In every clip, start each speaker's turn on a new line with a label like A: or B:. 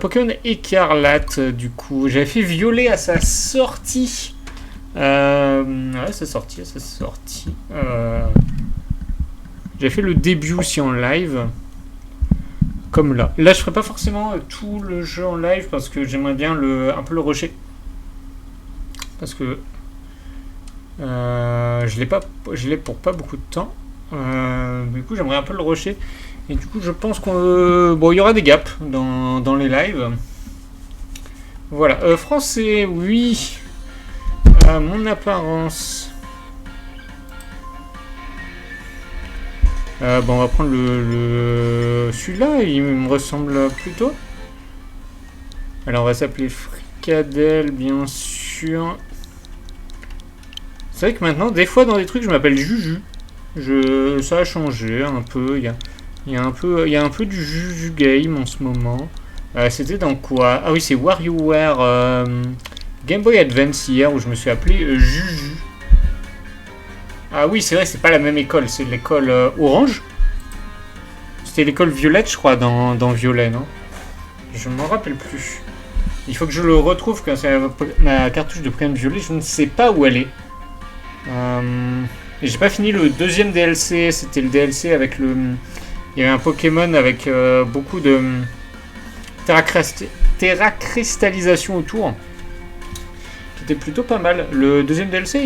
A: Pokémon Écarlate, du coup. J'avais fait Violet à sa sortie. Ouais, sa sortie. J'avais fait le début aussi en live. Comme là. Là, je ferai pas forcément tout le jeu en live parce que j'aimerais bien un peu le rusher. Parce que je l'ai pour pas beaucoup de temps. Du coup, j'aimerais un peu le rusher. Et du coup, je pense bon, il y aura des gaps dans les lives. Voilà. Français, oui. Mon apparence. Bon, on va prendre celui-là. Il me ressemble plutôt. Alors, on va s'appeler Fricadelle, bien sûr. C'est vrai que maintenant, des fois, dans des trucs, je m'appelle Juju. Ça a changé un peu. Il y a un peu du Juju game en ce moment. C'était dans quoi? Ah oui, c'est WarioWare Game Boy Advance hier où je me suis appelé Juju. Ah oui, c'est vrai, c'est pas la même école. C'est l'école orange. C'était l'école violette, je crois, dans Violet, non? Je m'en rappelle plus. Il faut que je le retrouve quand c'est ma cartouche de Pokémon Violet. Je ne sais pas où elle est. Et j'ai pas fini le deuxième DLC. C'était le DLC avec il y avait un Pokémon avec beaucoup de terracristallisation autour. C'était plutôt pas mal. Le deuxième DLC,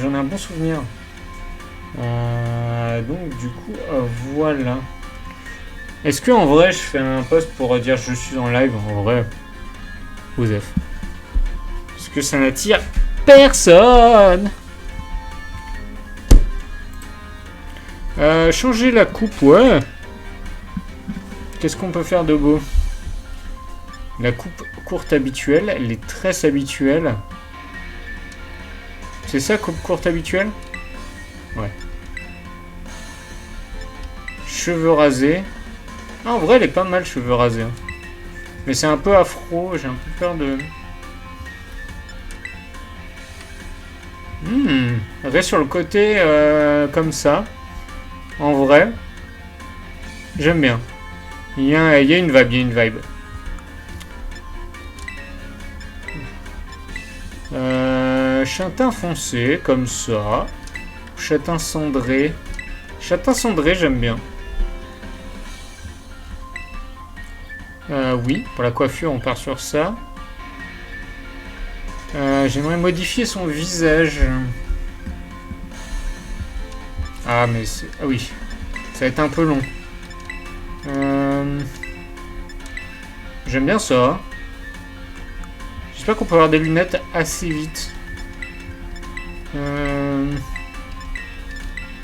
A: j'en ai un bon souvenir. Donc du coup, voilà. Est-ce que en vrai, je fais un post pour dire je suis en live? En vrai, Osef. Parce que ça n'attire personne. Changer la coupe, ouais. Qu'est-ce qu'on peut faire de beau? La coupe courte habituelle, les tresses habituelles. C'est ça, coupe courte habituelle? Ouais. Cheveux rasés. Ah, en vrai, elle est pas mal, cheveux rasés. Mais c'est un peu afro, j'ai un peu peur de... Reste sur le côté comme ça. En vrai, j'aime bien. Il y a une vibe, châtain foncé, comme ça. Châtain cendré. Châtain cendré, j'aime bien. Oui, pour la coiffure, on part sur ça. J'aimerais modifier son visage. Ah, mais c'est... Ah oui, ça va être un peu long. J'aime bien ça. J'espère qu'on peut avoir des lunettes assez vite.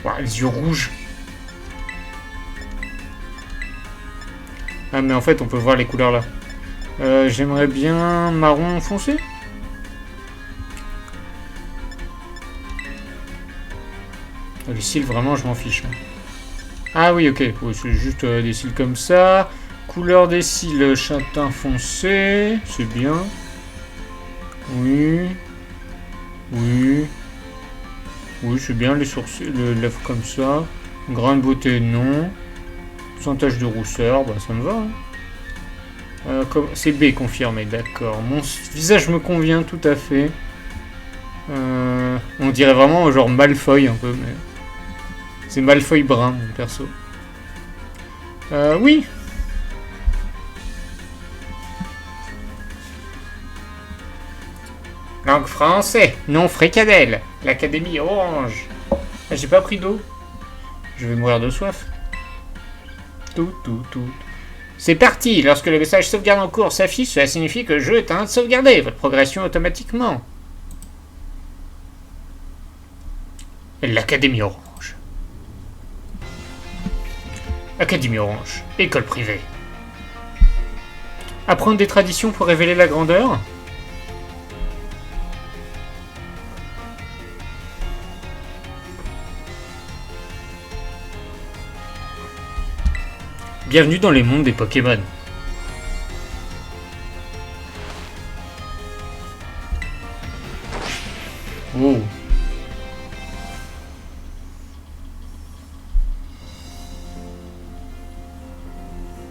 A: Ouah, les yeux rouges. Ah mais en fait on peut voir les couleurs là. J'aimerais bien marron foncé. Les cils vraiment je m'en fiche. Ah oui ok, oui, c'est juste des cils comme ça. Couleur des cils châtain foncé, c'est bien. Oui. Oui. Oui c'est bien les sourcils, les lèvres comme ça. Grain de beauté non. Pourcentage de rousseur, bah ça me va. Hein. C'est B confirmé, d'accord. Mon visage me convient tout à fait. On dirait vraiment genre Malfoy un peu, mais c'est Malfoy brun mon perso. Oui. Langue français, non fricadelle. L'Académie Orange. Ah, j'ai pas pris d'eau. Je vais mourir de soif. Tout. C'est parti. Lorsque le message sauvegarde en cours s'affiche, cela signifie que le jeu est en train de sauvegarder votre progression automatiquement. L'Académie Orange. Académie Orange. École privée. Apprendre des traditions pour révéler la grandeur. Bienvenue dans les mondes des Pokémon. Oh.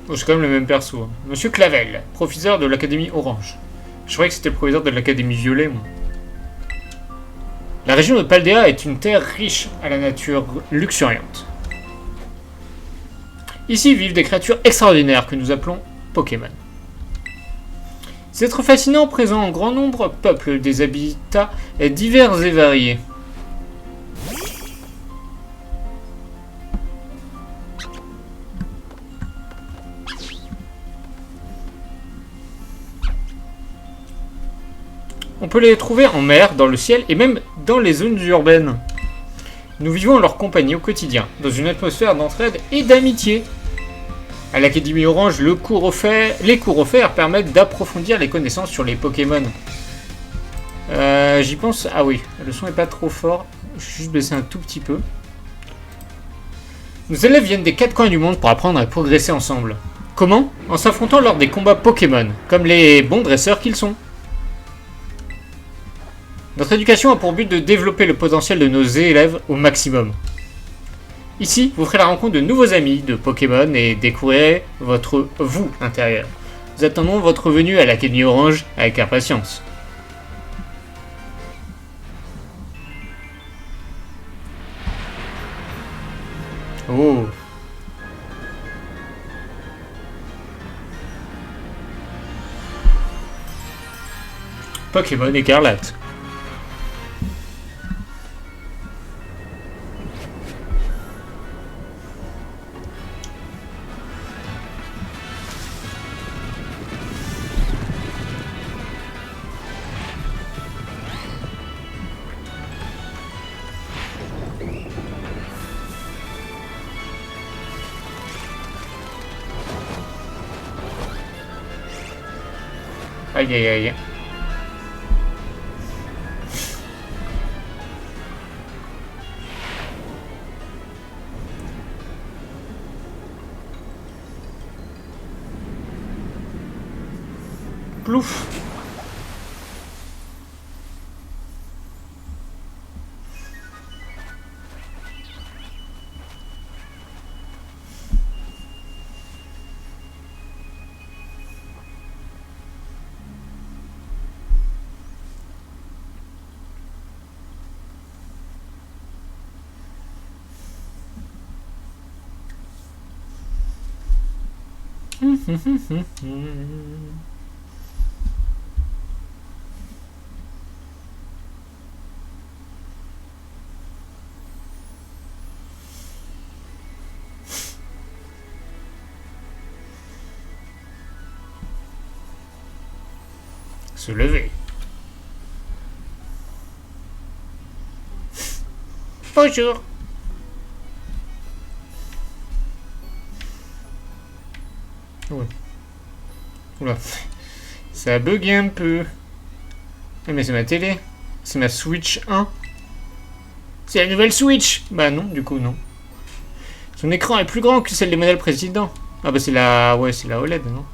A: Oh, c'est quand même le même perso. Hein. Monsieur Clavel, professeur de l'Académie Orange. Je croyais que c'était le professeur de l'Académie Violet, moi. La région de Paldea est une terre riche à la nature luxuriante. Ici vivent des créatures extraordinaires que nous appelons Pokémon. Ces êtres fascinants, présents en grand nombre, peuplent des habitats divers et variés. On peut les trouver en mer, dans le ciel et même dans les zones urbaines. Nous vivons en leur compagnie au quotidien, dans une atmosphère d'entraide et d'amitié. À l'Académie Orange, les cours offerts permettent d'approfondir les connaissances sur les Pokémon. J'y pense... Ah oui, le son est pas trop fort. Je vais juste baisser un tout petit peu. Nos élèves viennent des 4 coins du monde pour apprendre et progresser ensemble. Comment? En s'affrontant lors des combats Pokémon, comme les bons dresseurs qu'ils sont. Notre éducation a pour but de développer le potentiel de nos élèves au maximum. Ici, vous ferez la rencontre de nouveaux amis de Pokémon et découvrirez votre vous intérieur. Nous attendons votre venue à l'Académie Orange avec impatience. Oh. Pokémon écarlate. Aïe aïe aïe. Plouf. Se lever. Bonjour. Ouais. Oula. Ça a bugué un peu. Ah, mais c'est ma télé. C'est ma Switch 1. C'est la nouvelle Switch. Bah non, du coup non. Son écran est plus grand que celle des modèles précédents. Ah bah c'est la... Ouais, c'est la OLED, non?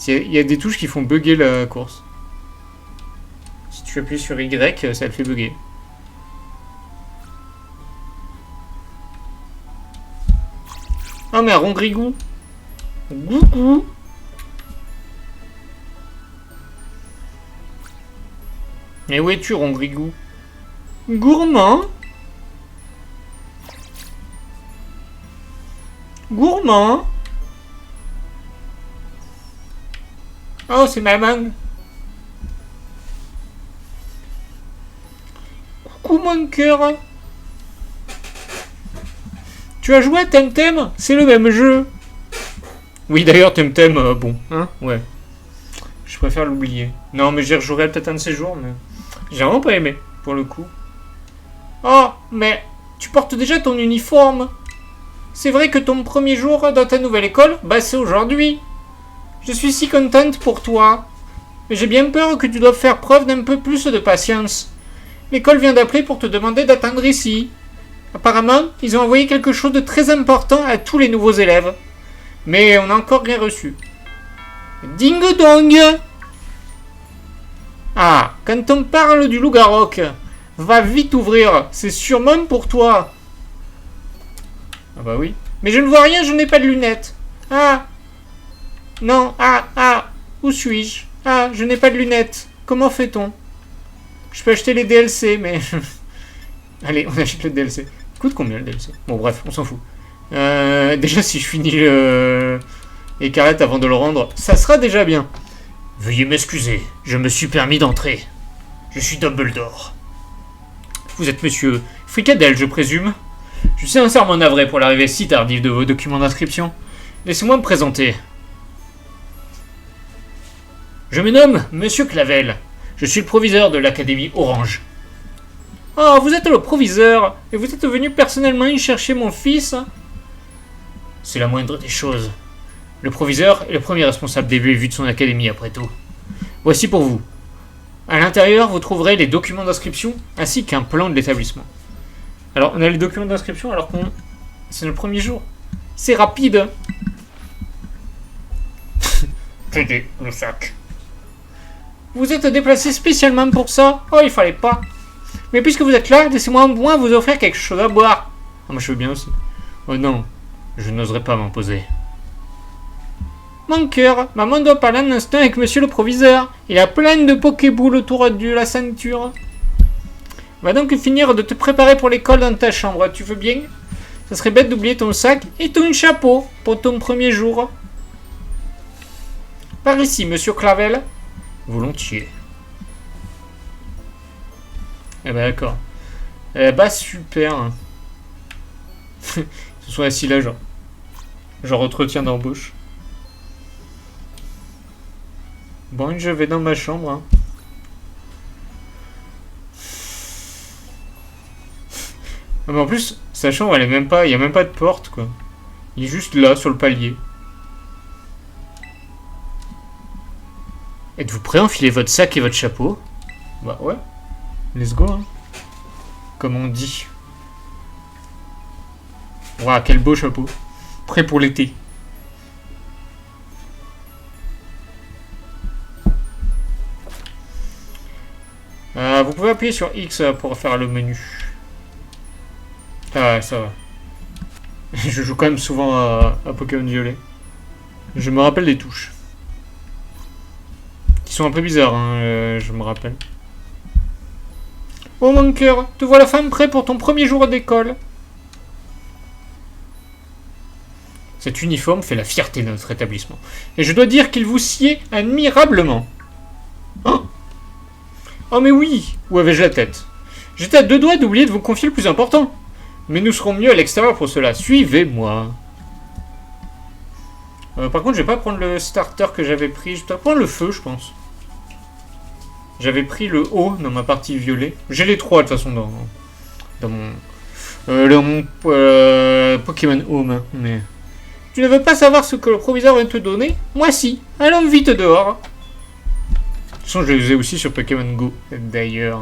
A: Il y a des touches qui font bugger la course. Si tu appuies sur Y, ça le fait bugger. Oh mais un rongrigou. Coucou. Mais où es-tu, rongrigou? Gourmand. Gourmand. Oh, c'est maman. Coucou mon cœur. Tu as joué à Temtem? C'est le même jeu. Oui, d'ailleurs, Temtem, bon, hein, ouais. Je préfère l'oublier. Non, mais j'y rejouerai peut-être un de ces jours, mais... J'ai vraiment pas aimé, pour le coup. Oh, mais tu portes déjà ton uniforme. C'est vrai que ton premier jour dans ta nouvelle école, bah c'est aujourd'hui. Je suis si contente pour toi. Mais j'ai bien peur que tu doives faire preuve d'un peu plus de patience. L'école vient d'appeler pour te demander d'attendre ici. Apparemment, ils ont envoyé quelque chose de très important à tous les nouveaux élèves. Mais on n'a encore rien reçu. Ding dong! Ah, quand on parle du loup-garou, va vite ouvrir, c'est sûrement pour toi. Ah bah oui. Mais je ne vois rien, je n'ai pas de lunettes. Ah. Non, ah. Où suis-je? Ah, je n'ai pas de lunettes. Comment fait-on? Je peux acheter les DLC, mais... Allez, on achète le DLC. Il coûte combien le DLC? Bon, bref, on s'en fout. Déjà, si je finis Écarlate avant de le rendre, ça sera déjà bien. Veuillez m'excuser, je me suis permis d'entrer. Je suis Dumbledore. Vous êtes monsieur Fricadel, je présume? Je suis sincèrement navré pour l'arrivée si tardive de vos documents d'inscription. Laissez-moi me présenter. Je me nomme Monsieur Clavel. Je suis le proviseur de l'Académie Orange. Oh, vous êtes le proviseur, et vous êtes venu personnellement y chercher mon fils? C'est la moindre des choses. Le proviseur est le premier responsable des vues et vues de son académie, après tout. Voici pour vous. À l'intérieur, vous trouverez les documents d'inscription, ainsi qu'un plan de l'établissement. Alors, on a les documents d'inscription, alors qu'on... C'est notre premier jour. C'est rapide. Tenez, le sac. Vous êtes déplacé spécialement pour ça? Oh, il fallait pas. Mais puisque vous êtes là, laissez-moi au moins vous offrir quelque chose à boire. Ah, moi je veux bien aussi. Oh non, je n'oserais pas m'imposer. Mon cœur, maman doit parler un instant avec monsieur le proviseur. Il a plein de pokéboules autour de la ceinture. Va donc finir de te préparer pour l'école dans ta chambre, tu veux bien? Ça serait bête d'oublier ton sac et ton chapeau pour ton premier jour. Par ici, monsieur Clavel. Volontiers. Eh ben d'accord. Eh bah super. Ce soit assis là, genre entretien d'embauche. Bon, je vais dans ma chambre. Hein. Ah, mais en plus, sa chambre, elle est même pas. Il n'y a même pas de porte, quoi. Il est juste là, sur le palier. Êtes-vous prêt à enfiler votre sac et votre chapeau? Bah ouais. Let's go, hein. Comme on dit. Waouh, quel beau chapeau. Prêt pour l'été. Vous pouvez appuyer sur X pour faire le menu. Ah ouais, ça va. Je joue quand même souvent à Pokémon Violet. Je me rappelle des touches. Qui sont un peu bizarres, hein, je me rappelle. Oh mon cœur, te voilà femme prêt pour ton premier jour d'école. Cet uniforme fait la fierté de notre établissement. Et je dois dire qu'il vous sied admirablement. Hein? Oh mais oui, où avais-je la tête? J'étais à deux doigts d'oublier de vous confier le plus important. Mais nous serons mieux à l'extérieur pour cela. Suivez-moi. Par contre, je vais pas prendre le starter que j'avais pris. Je dois prendre le feu, je pense. J'avais pris le haut dans ma partie violet. J'ai les trois de toute façon dans mon Pokémon Home. Mais tu ne veux pas savoir ce que le proviseur vient te donner? Moi si. Allons vite dehors. De toute façon, je les ai aussi sur Pokémon Go, d'ailleurs.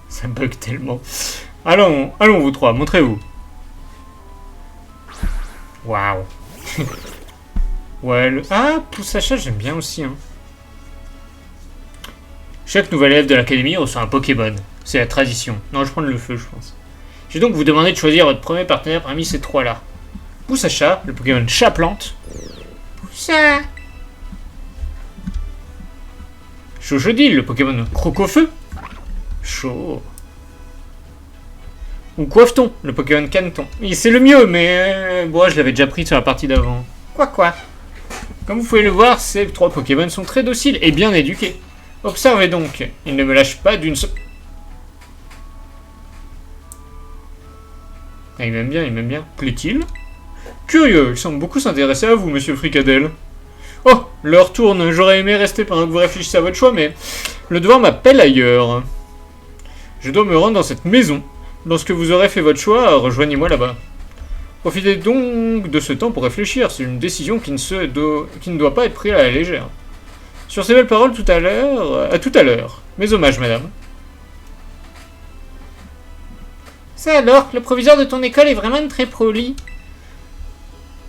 A: Ça bug tellement. Allons vous trois, montrez-vous. Waouh. Ouais, ah, Poussacha, j'aime bien aussi. Hein. Chaque nouvel élève de l'académie reçoit un Pokémon. C'est la tradition. Non, je prends le feu, je pense. Je vais donc vous demander de choisir votre premier partenaire parmi ces trois-là. Poussacha, le Pokémon chat-plante. Poussa. Chochodile, le Pokémon croc-au-feu. Chaud. Ou Coiffeton, le Pokémon Caneton. C'est le mieux, mais bon, je l'avais déjà pris sur la partie d'avant. Quoi. Comme vous pouvez le voir, ces trois Pokémon sont très dociles et bien éduqués. Observez donc, ils ne me lâchent pas d'une seule... Ah, il m'aime bien. Plaît-il? Curieux, il semble beaucoup s'intéresser à vous, monsieur Fricadel. Oh, l'heure tourne, j'aurais aimé rester pendant que vous réfléchissez à votre choix, mais le devoir m'appelle ailleurs. Je dois me rendre dans cette maison. Lorsque vous aurez fait votre choix, rejoignez-moi là-bas. Profitez donc de ce temps pour réfléchir. C'est une décision qui ne doit pas être prise à la légère. Sur ces belles paroles, tout à l'heure... à tout à l'heure. Mes hommages, madame. Ça alors, le proviseur de ton école est vraiment très proli.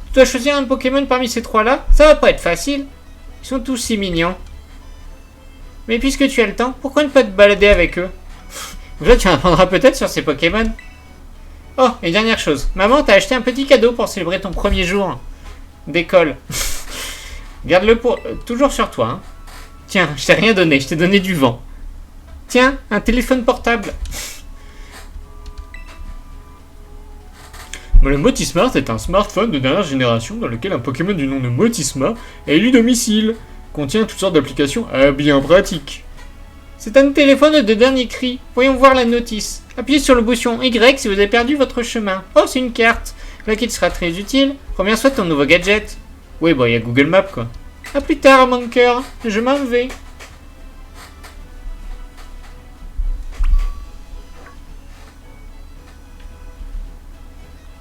A: Tu dois choisir un Pokémon parmi ces trois-là? Ça va pas être facile. Ils sont tous si mignons. Mais puisque tu as le temps, pourquoi ne pas te balader avec eux? Là, tu en apprendras peut-être sur ces Pokémon. Oh, et dernière chose. Maman t'a acheté un petit cadeau pour célébrer ton premier jour d'école. Garde-le pour toujours sur toi. Hein. Tiens, je t'ai rien donné, je t'ai donné du vent. Tiens, un téléphone portable. Le Motismart est un smartphone de dernière génération dans lequel un Pokémon du nom de Motisma est élu domicile. Contient toutes sortes d'applications bien pratiques. C'est un téléphone de dernier cri. Voyons voir la notice. Appuyez sur le bouton Y si vous avez perdu votre chemin. Oh, c'est une carte. La qui sera très utile. Combien soit ton nouveau gadget? Oui, bon, il y a Google Maps, quoi. A plus tard, mon cœur. Je m'en vais.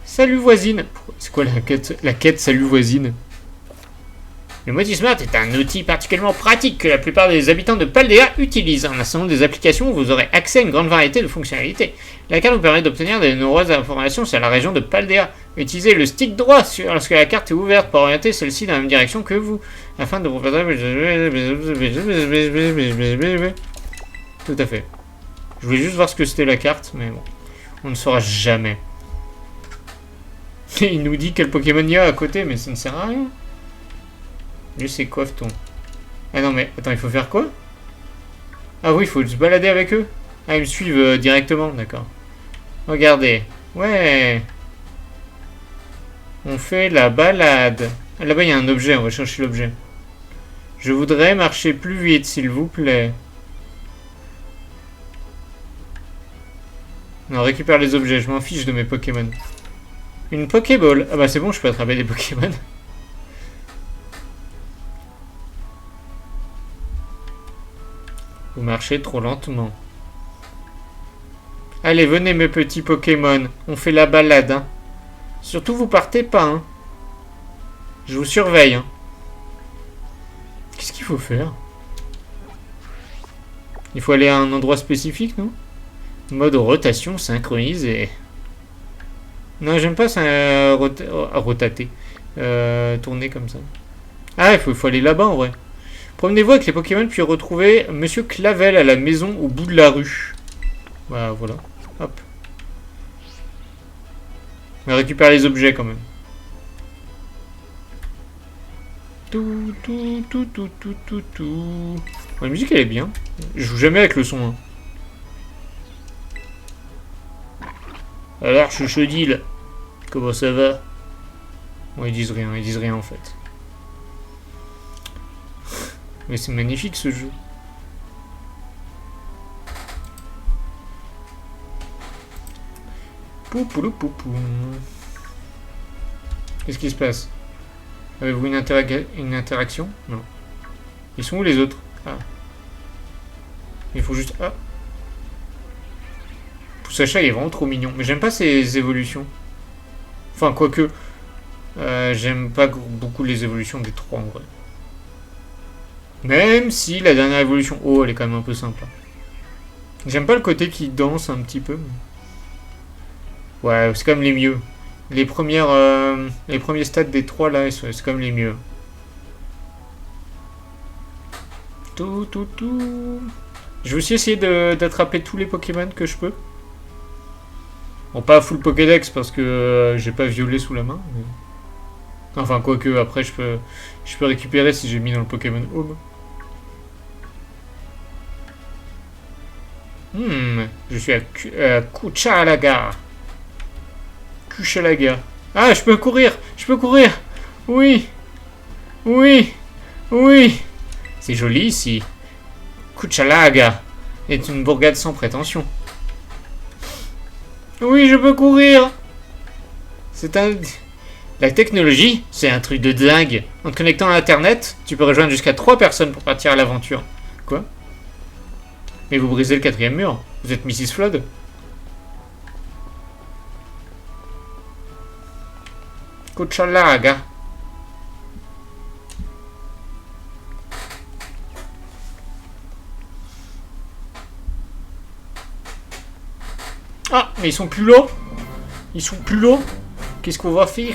A: Salut voisine. C'est quoi la quête? La quête salut voisine. Le Motismart est un outil particulièrement pratique que la plupart des habitants de Paldea utilisent. En installant des applications, vous aurez accès à une grande variété de fonctionnalités. La carte vous permet d'obtenir de nombreuses informations sur la région de Paldea. Utilisez le stick droit lorsque la carte est ouverte pour orienter celle-ci dans la même direction que vous, afin de vous... Tout à fait. Je voulais juste voir ce que c'était la carte, mais bon, on ne saura jamais. Il nous dit quel Pokémon il y a à côté, mais ça ne sert à rien. Lui, c'est coiffe-ton. Ah non, mais attends, il faut faire quoi? Ah oui, il faut se balader avec eux. Ah, ils me suivent directement, d'accord. Regardez. Ouais. On fait la balade. Ah, là-bas, il y a un objet, on va chercher l'objet. Je voudrais marcher plus vite, s'il vous plaît. Non, récupère les objets, je m'en fiche de mes Pokémon. Une Pokéball. Ah bah c'est bon, je peux attraper des Pokémon. Vous marchez trop lentement. Allez, venez mes petits Pokémon. On fait la balade, hein. Surtout, vous partez pas, hein. Je vous surveille, hein. Qu'est-ce qu'il faut faire? Il faut aller à un endroit spécifique, non? Mode rotation synchronisée. Non, j'aime pas ça rotater. Tourner comme ça. Ah, il faut aller là-bas, en vrai. Promenez-vous avec les Pokémon, puis retrouvez Monsieur Clavel à la maison au bout de la rue. Bah, voilà. Hop. On récupère les objets, quand même. Tout. La musique, elle est bien. Je joue jamais avec le son, hein. Alors, Chuchodil, comment ça va? Bon, ils disent rien en fait. Mais c'est magnifique ce jeu. Poupoulou. Qu'est-ce qui se passe? Avez-vous une interaction? Non. Ils sont où les autres? Ah. Il faut juste... Ah. Sacha il est vraiment trop mignon. Mais j'aime pas ses évolutions. Enfin, quoique... j'aime pas beaucoup les évolutions des trois en vrai. Même si la dernière évolution... Oh, elle est quand même un peu sympa. J'aime pas le côté qui danse un petit peu. Ouais, c'est comme les mieux. Les premiers stades des trois là, c'est comme les mieux. Tout. Je vais aussi essayer d'attraper tous les Pokémon que je peux. Bon, pas full Pokédex parce que j'ai pas violet sous la main. Mais... Enfin, quoique, après, je peux récupérer si j'ai mis dans le Pokémon Home. Je suis à Kuchalaga. Ah, je peux courir. Oui. C'est joli ici. Kuchalaga est une bourgade sans prétention. Oui, je peux courir. La technologie, c'est un truc de dingue. En te connectant à Internet, tu peux rejoindre jusqu'à 3 personnes pour partir à l'aventure. Quoi? Mais vous brisez le 4e mur. Vous êtes Mrs. Flood? Scucciolaga. Ah, mais ils sont plus là. Ils sont plus là. Qu'est-ce qu'on va faire?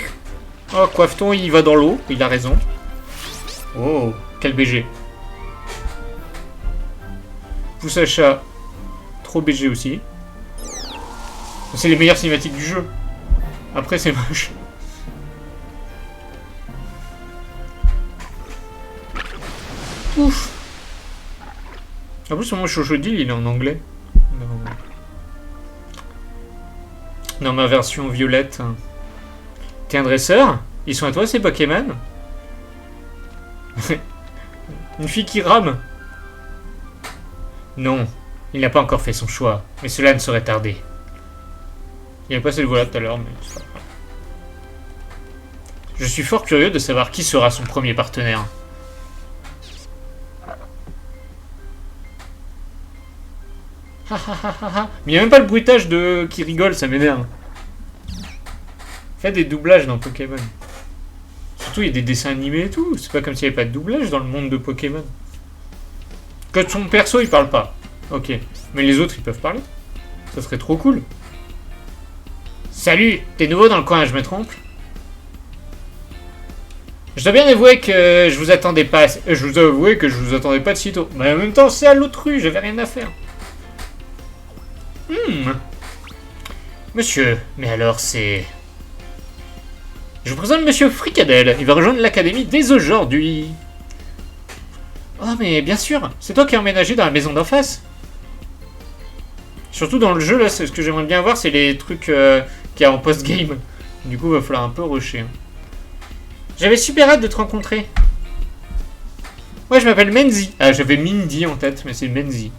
A: Oh, Coiffeton, il va dans l'eau. Il a raison. Oh, quel BG. Pousse à chat. Trop BG aussi. C'est les meilleures cinématiques du jeu. Après, c'est moche. Ouf. En plus, mon Chochodil, il est en anglais. Dans ma version violette. T'es un dresseur? Ils sont à toi, ces Pokémon? Une fille qui rame? Non, il n'a pas encore fait son choix, mais cela ne saurait tarder. Il a passé le voilà tout à l'heure, mais... Je suis fort curieux de savoir qui sera son premier partenaire. Mais il n'y a même pas le bruitage de qui rigole, ça m'énerve. Faites des doublages dans Pokémon. Surtout, il y a des dessins animés et tout. C'est pas comme s'il n'y avait pas de doublage dans le monde de Pokémon. Que son perso, il parle pas. Ok. Mais les autres, ils peuvent parler. Ça serait trop cool. Salut, t'es nouveau dans le coin, je me trompe? Je dois bien avouer que je vous attendais pas. Je vous avouer que je vous attendais pas de sitôt. Mais en même temps, c'est à l'autre rue, j'avais rien à faire. Monsieur, mais alors c'est... Je vous présente Monsieur Fricadel. Il va rejoindre l'académie dès aujourd'hui. Oh, mais bien sûr, c'est toi qui as emménagé dans la maison d'en face. Surtout dans le jeu, là, ce que j'aimerais bien voir, c'est les trucs qu'il y a en post-game. Du coup, il va falloir un peu rusher. Hein. J'avais super hâte de te rencontrer. Moi, je m'appelle Menzi. Ah, j'avais Mindy en tête, mais c'est Menzi.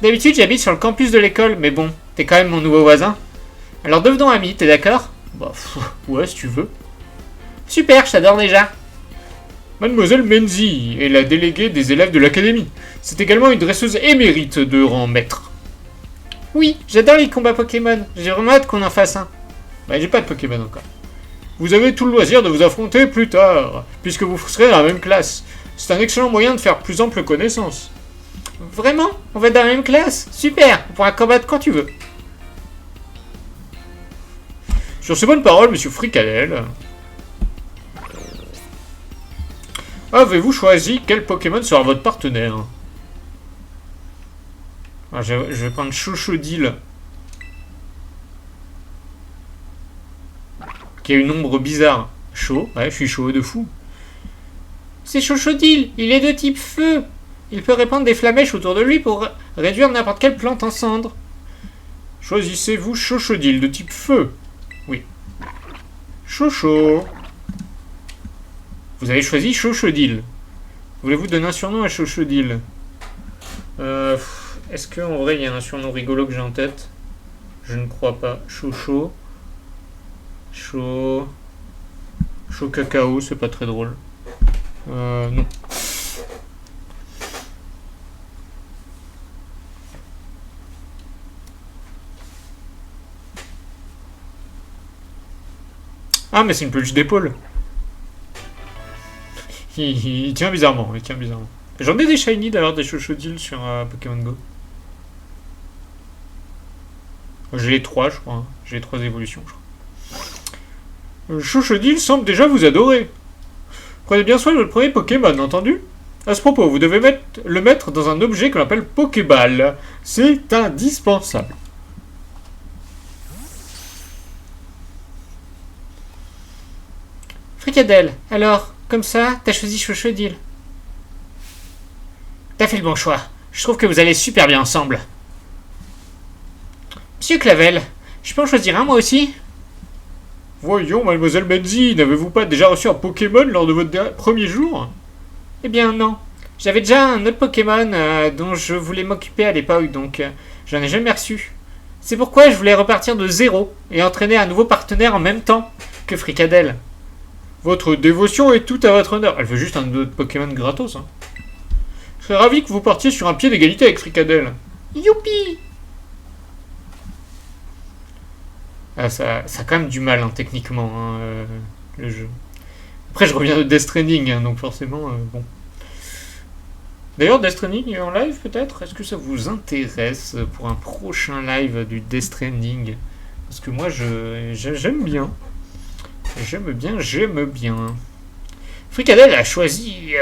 A: D'habitude, j'habite sur le campus de l'école, mais bon, t'es quand même mon nouveau voisin. Alors devenons amis, t'es d'accord? Bah, ouais, si tu veux. Super, je t'adore déjà. Mademoiselle Menzi est la déléguée des élèves de l'académie. C'est également une dresseuse émérite de rang maître. Oui, j'adore les combats Pokémon. J'ai vraiment hâte qu'on en fasse un. Bah, j'ai pas de Pokémon encore. Vous avez tout le loisir de vous affronter plus tard, puisque vous serez dans la même classe. C'est un excellent moyen de faire plus ample connaissance. Vraiment? On va être dans la même classe? Super, on pourra combattre quand tu veux. Sur ces bonnes paroles, monsieur Fricadel... Avez-vous choisi quel Pokémon sera votre partenaire? Ah, je vais prendre Chochodil. Qui a une ombre bizarre. Chaud, ouais, je suis chaud de fou. C'est Chochodil, il est de type feu. Il peut répandre des flamèches autour de lui pour réduire n'importe quelle plante en cendres. Choisissez-vous Chochodil de type feu? Oui. Chocho. Vous avez choisi Chochodil. Voulez-vous donner un surnom à Chochodil? Est-ce qu'en vrai il y a un surnom rigolo que j'ai en tête? Je ne crois pas. Chocho. Chaud cacao, c'est pas très drôle. Non. Ah, mais c'est une peluche d'épaule. Il tient bizarrement, J'en ai des shiny d'ailleurs, des Chochodil sur Pokémon Go. J'ai les 3, je crois. Hein. J'ai les 3 évolutions, je crois. Chochodil semble déjà vous adorer. Prenez bien soin de votre premier Pokémon, entendu? À ce propos, vous devez le mettre dans un objet qu'on appelle Pokéball. C'est indispensable. Fricadel, alors, comme ça, t'as choisi Chochodil. T'as fait le bon choix. Je trouve que vous allez super bien ensemble. Monsieur Clavel, je peux en choisir un moi aussi? Voyons, mademoiselle Menzi, n'avez-vous pas déjà reçu un Pokémon lors de votre premier jour? Eh bien non. J'avais déjà un autre Pokémon dont je voulais m'occuper à l'époque, donc j'en ai jamais reçu. C'est pourquoi je voulais repartir de zéro et entraîner un nouveau partenaire en même temps que Fricadel. Votre dévotion est tout à votre honneur. Elle veut juste un autre Pokémon gratos. Hein. Je serais ravi que vous partiez sur un pied d'égalité avec Fricadel. Youpi! Ah, ça a quand même du mal, hein, techniquement. Hein. le jeu. Après, je reviens de Death Stranding, hein, donc forcément, bon. D'ailleurs, Death Stranding en live, peut-être? Est-ce que ça vous intéresse pour un prochain live du Death Stranding? Parce que moi, j'aime bien. J'aime bien. Fricadelle a choisi...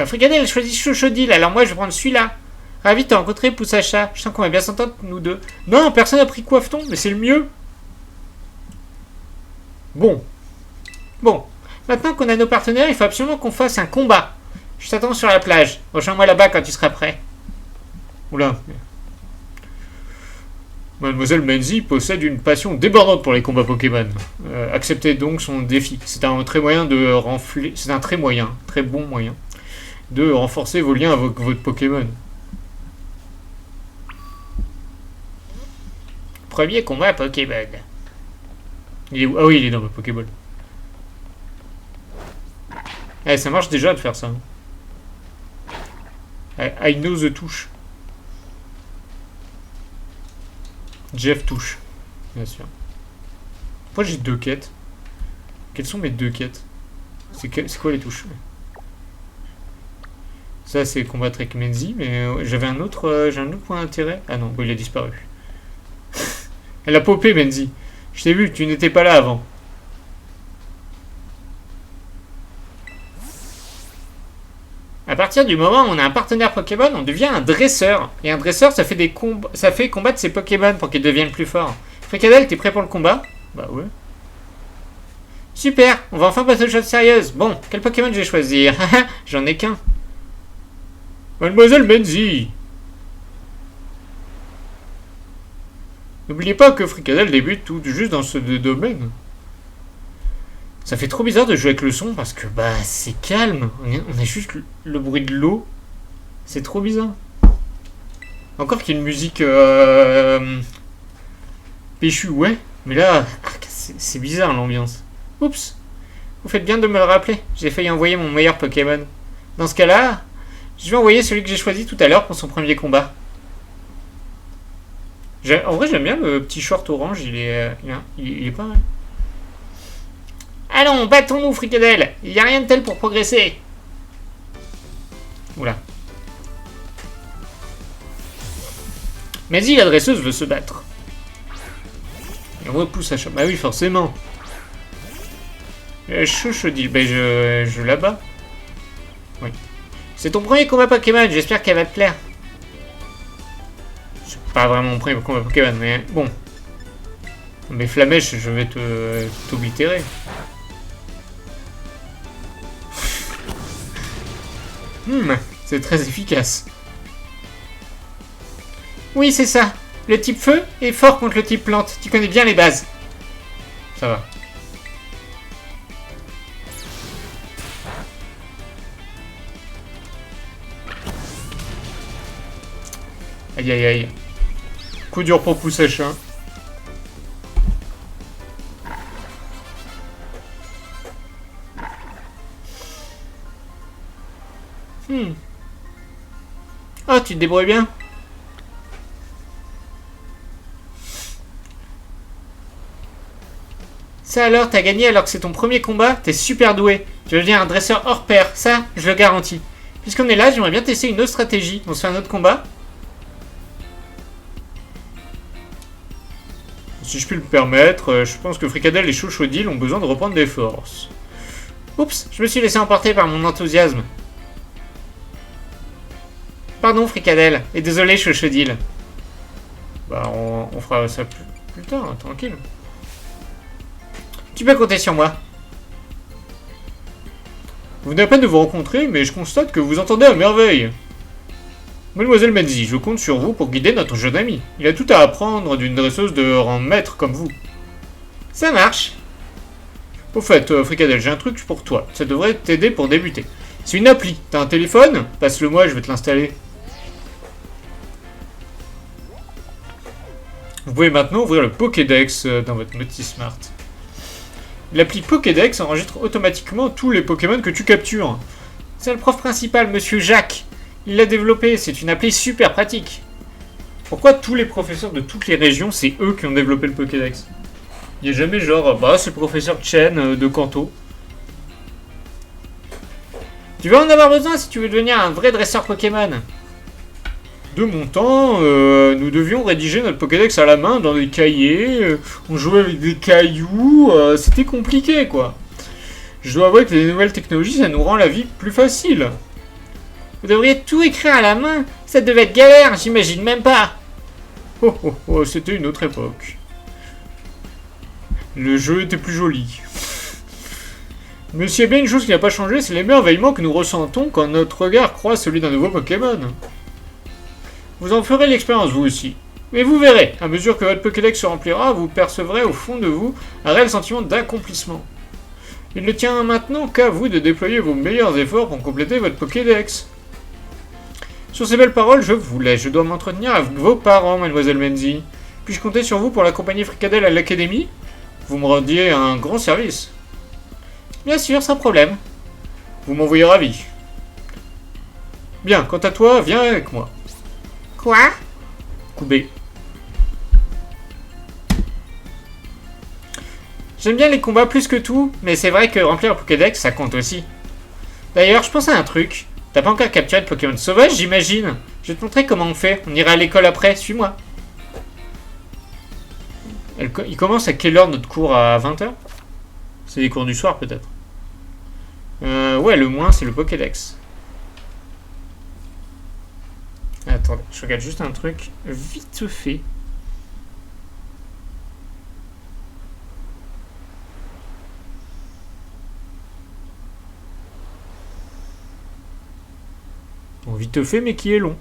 A: Fricadelle a choisi Chochodil, alors moi, je vais prendre celui-là. Ravi de te rencontrer, Poussacha. Je sens qu'on va bien s'entendre, nous deux. Non, personne n'a pris Coiffeton, mais c'est le mieux. Bon. Maintenant qu'on a nos partenaires, il faut absolument qu'on fasse un combat. Je t'attends sur la plage. Rejoins-moi là-bas quand tu seras prêt. Oula. Mademoiselle Menzi possède une passion débordante pour les combats Pokémon. Acceptez donc son défi. C'est un très bon moyen de renforcer vos liens avec votre Pokémon. Premier combat Pokémon. Il est où? Ah oui, il est dans ma Pokéball. Eh, ça marche déjà de faire ça. I know the touche. Jeff touche. Bien sûr. Moi j'ai 2 quêtes. Quelles sont mes 2 quêtes? C'est quoi les touches? Ça c'est combattre avec Menzi, mais j'avais un autre point d'intérêt. Ah non, bon, il a disparu. Elle a popé Menzi. Je t'ai vu, tu n'étais pas là avant. À partir du moment où on a un partenaire Pokémon, on devient un dresseur. Et un dresseur, ça fait combattre ses Pokémon pour qu'ils deviennent plus forts. Fricadelle, t'es prêt pour le combat? Bah ouais. Super, on va enfin passer aux choses sérieuses. Bon, quel Pokémon je vais choisir? J'en ai qu'un. Mademoiselle Menzi. N'oubliez pas que Fricadelle débute tout juste dans ce domaine. Ça fait trop bizarre de jouer avec le son parce que bah c'est calme. On a juste le bruit de l'eau. C'est trop bizarre. Encore qu'il y ait une musique péchue, ouais. Mais là, c'est bizarre l'ambiance. Oups. Vous faites bien de me le rappeler. J'ai failli envoyer mon meilleur Pokémon. Dans ce cas-là, je vais envoyer celui que j'ai choisi tout à l'heure pour son premier combat. En vrai, j'aime bien le petit short orange. Il est pas mal. Allons, battons-nous, Fricadelle. Il n'y a rien de tel pour progresser. Oula. Mais si la dresseuse veut se battre. Et on repousse à chaque... Bah oui, forcément. Chochodil, ben je la bats. Oui. C'est ton premier combat Pokémon, j'espère qu'elle va te plaire. C'est pas vraiment mon premier combat Pokémon, mais bon. Mais Flamèche, je vais t'oblitérer. C'est très efficace. Oui, c'est ça. Le type feu est fort contre le type plante. Tu connais bien les bases. Ça va. Aïe aïe aïe. Coup dur pour Poussacha. Oh, tu te débrouilles bien. Ça alors, t'as gagné alors que c'est ton premier combat? T'es super doué. Tu vas devenir un dresseur hors pair, ça, je le garantis. Puisqu'on est là, j'aimerais bien tester une autre stratégie. On se fait un autre combat? Si je puis le permettre, je pense que Fricadelle et Chochodil ont besoin de reprendre des forces. Oups, je me suis laissé emporter par mon enthousiasme. Pardon, Fricadelle, et désolé, Chochodil. Bah, on fera ça plus tard, hein, tranquille. Tu peux compter sur moi. Vous venez à peine de vous rencontrer, mais je constate que vous entendez à merveille. Mademoiselle Menzi, je compte sur vous pour guider notre jeune ami. Il a tout à apprendre d'une dresseuse de rang maître comme vous. Ça marche. Au fait, Fricadelle, j'ai un truc pour toi. Ça devrait t'aider pour débuter. C'est une appli. T'as un téléphone? Passe-le-moi, je vais te l'installer. Vous pouvez maintenant ouvrir le Pokédex dans votre Multismart. L'appli Pokédex enregistre automatiquement tous les Pokémon que tu captures. C'est le prof principal, Monsieur Jacques. Il l'a développé, c'est une appli super pratique. Pourquoi tous les professeurs de toutes les régions, c'est eux qui ont développé le Pokédex? Il n'y a jamais genre, bah c'est le professeur Chen de Kanto. Tu vas en avoir besoin si tu veux devenir un vrai dresseur Pokémon. De mon temps, nous devions rédiger notre Pokédex à la main dans des cahiers, on jouait avec des cailloux, c'était compliqué quoi. Je dois avouer que les nouvelles technologies, ça nous rend la vie plus facile. Vous devriez tout écrire à la main, ça devait être galère, j'imagine même pas. Oh oh oh, c'était une autre époque. Le jeu était plus joli. Mais s'il y a bien une chose qui n'a pas changé, c'est l'émerveillement que nous ressentons quand notre regard croise celui d'un nouveau Pokémon. Vous en ferez l'expérience vous aussi. Mais vous verrez, à mesure que votre Pokédex se remplira, vous percevrez au fond de vous un réel sentiment d'accomplissement. Il ne tient maintenant qu'à vous de déployer vos meilleurs efforts pour compléter votre Pokédex. Sur ces belles paroles, je vous laisse. Je dois m'entretenir avec vos parents, mademoiselle Menzi. Puis-je compter sur vous pour l'accompagner Fricadelle à l'académie? Vous me rendiez un grand service. Bien sûr, sans problème. Vous m'envoyez ravi. Bien, quant à toi, viens avec moi. Quoi? Koubé. J'aime bien les combats plus que tout, mais c'est vrai que remplir le Pokédex, ça compte aussi. D'ailleurs, je pense à un truc. T'as pas encore capturé de Pokémon sauvage, j'imagine. Je vais te montrer comment on fait. On ira à l'école après, suis-moi. Il commence à quelle heure notre cours? À 20h? C'est les cours du soir, peut-être. Ouais, le moins, c'est le Pokédex. Attendez, je regarde juste un truc vite fait. Bon, vite fait, mais qui est long.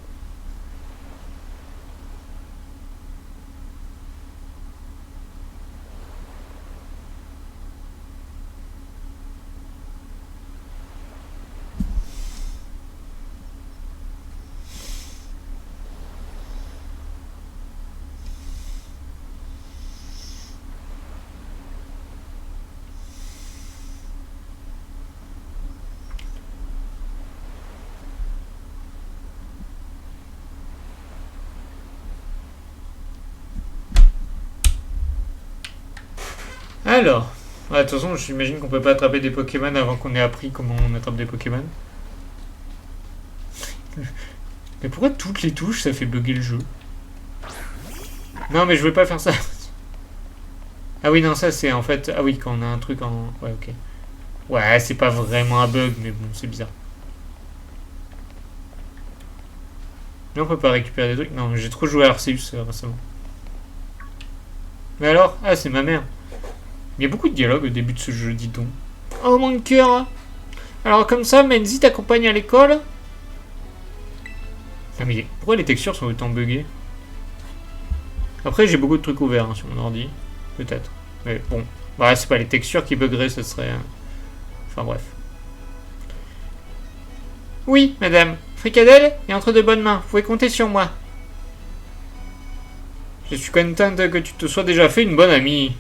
A: Alors, ouais, de toute façon, j'imagine qu'on peut pas attraper des Pokémon avant qu'on ait appris comment on attrape des Pokémon. Mais pourquoi toutes les touches, ça fait bugger le jeu? Non, mais je veux pas faire ça. Ah oui, non, ça c'est en fait... Ah oui, quand on a un truc en... Ouais, ok. Ouais, c'est pas vraiment un bug, mais bon, c'est bizarre. Mais on peut pas récupérer des trucs. Non, j'ai trop joué à Arceus récemment. Mais alors? Ah, c'est ma mère. Il y a beaucoup de dialogues au début de ce jeu, dis donc. Oh mon cœur! Alors comme ça, Menzi t'accompagne à l'école? Ah mais pourquoi les textures sont autant buggées? Après j'ai beaucoup de trucs ouverts hein, sur mon ordi. Peut-être. Mais bon. Bah c'est pas les textures qui buggeraient, ça serait... Enfin bref. Oui, madame. Fricadelle est entre de bonnes mains. Vous pouvez compter sur moi. Je suis contente que tu te sois déjà fait une bonne amie.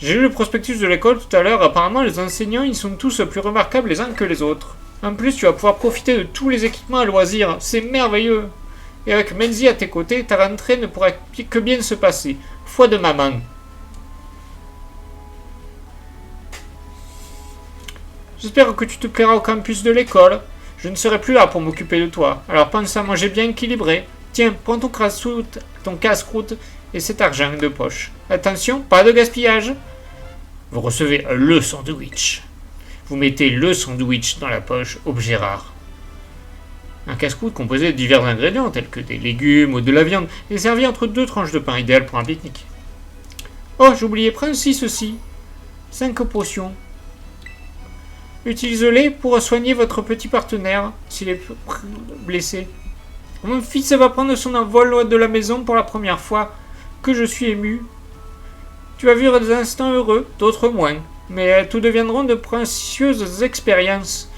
A: J'ai lu le prospectus de l'école tout à l'heure. Apparemment, les enseignants, ils sont tous plus remarquables les uns que les autres. En plus, tu vas pouvoir profiter de tous les équipements à loisir. C'est merveilleux. Et avec Menzi à tes côtés, ta rentrée ne pourra que bien se passer. Foi de maman. J'espère que tu te plairas au campus de l'école. Je ne serai plus là pour m'occuper de toi. Alors pense à manger bien équilibré. Tiens, prends ton casse-croûte et cet argent de poche. Attention, pas de gaspillage. Vous recevez le sandwich. Vous mettez le sandwich dans la poche, objet rare. Un casse-croûte composé de divers ingrédients tels que des légumes ou de la viande est servi entre deux tranches de pain, idéal pour un pique-nique. Oh, j'ai oublié, prends aussi ceci. 5 potions. Utilisez-les pour soigner votre petit partenaire s'il est blessé. Mon fils va prendre son envol de la maison pour la première fois. Que je suis ému. Tu vas vivre des instants heureux, d'autres moins. Mais tout deviendront de précieuses expériences.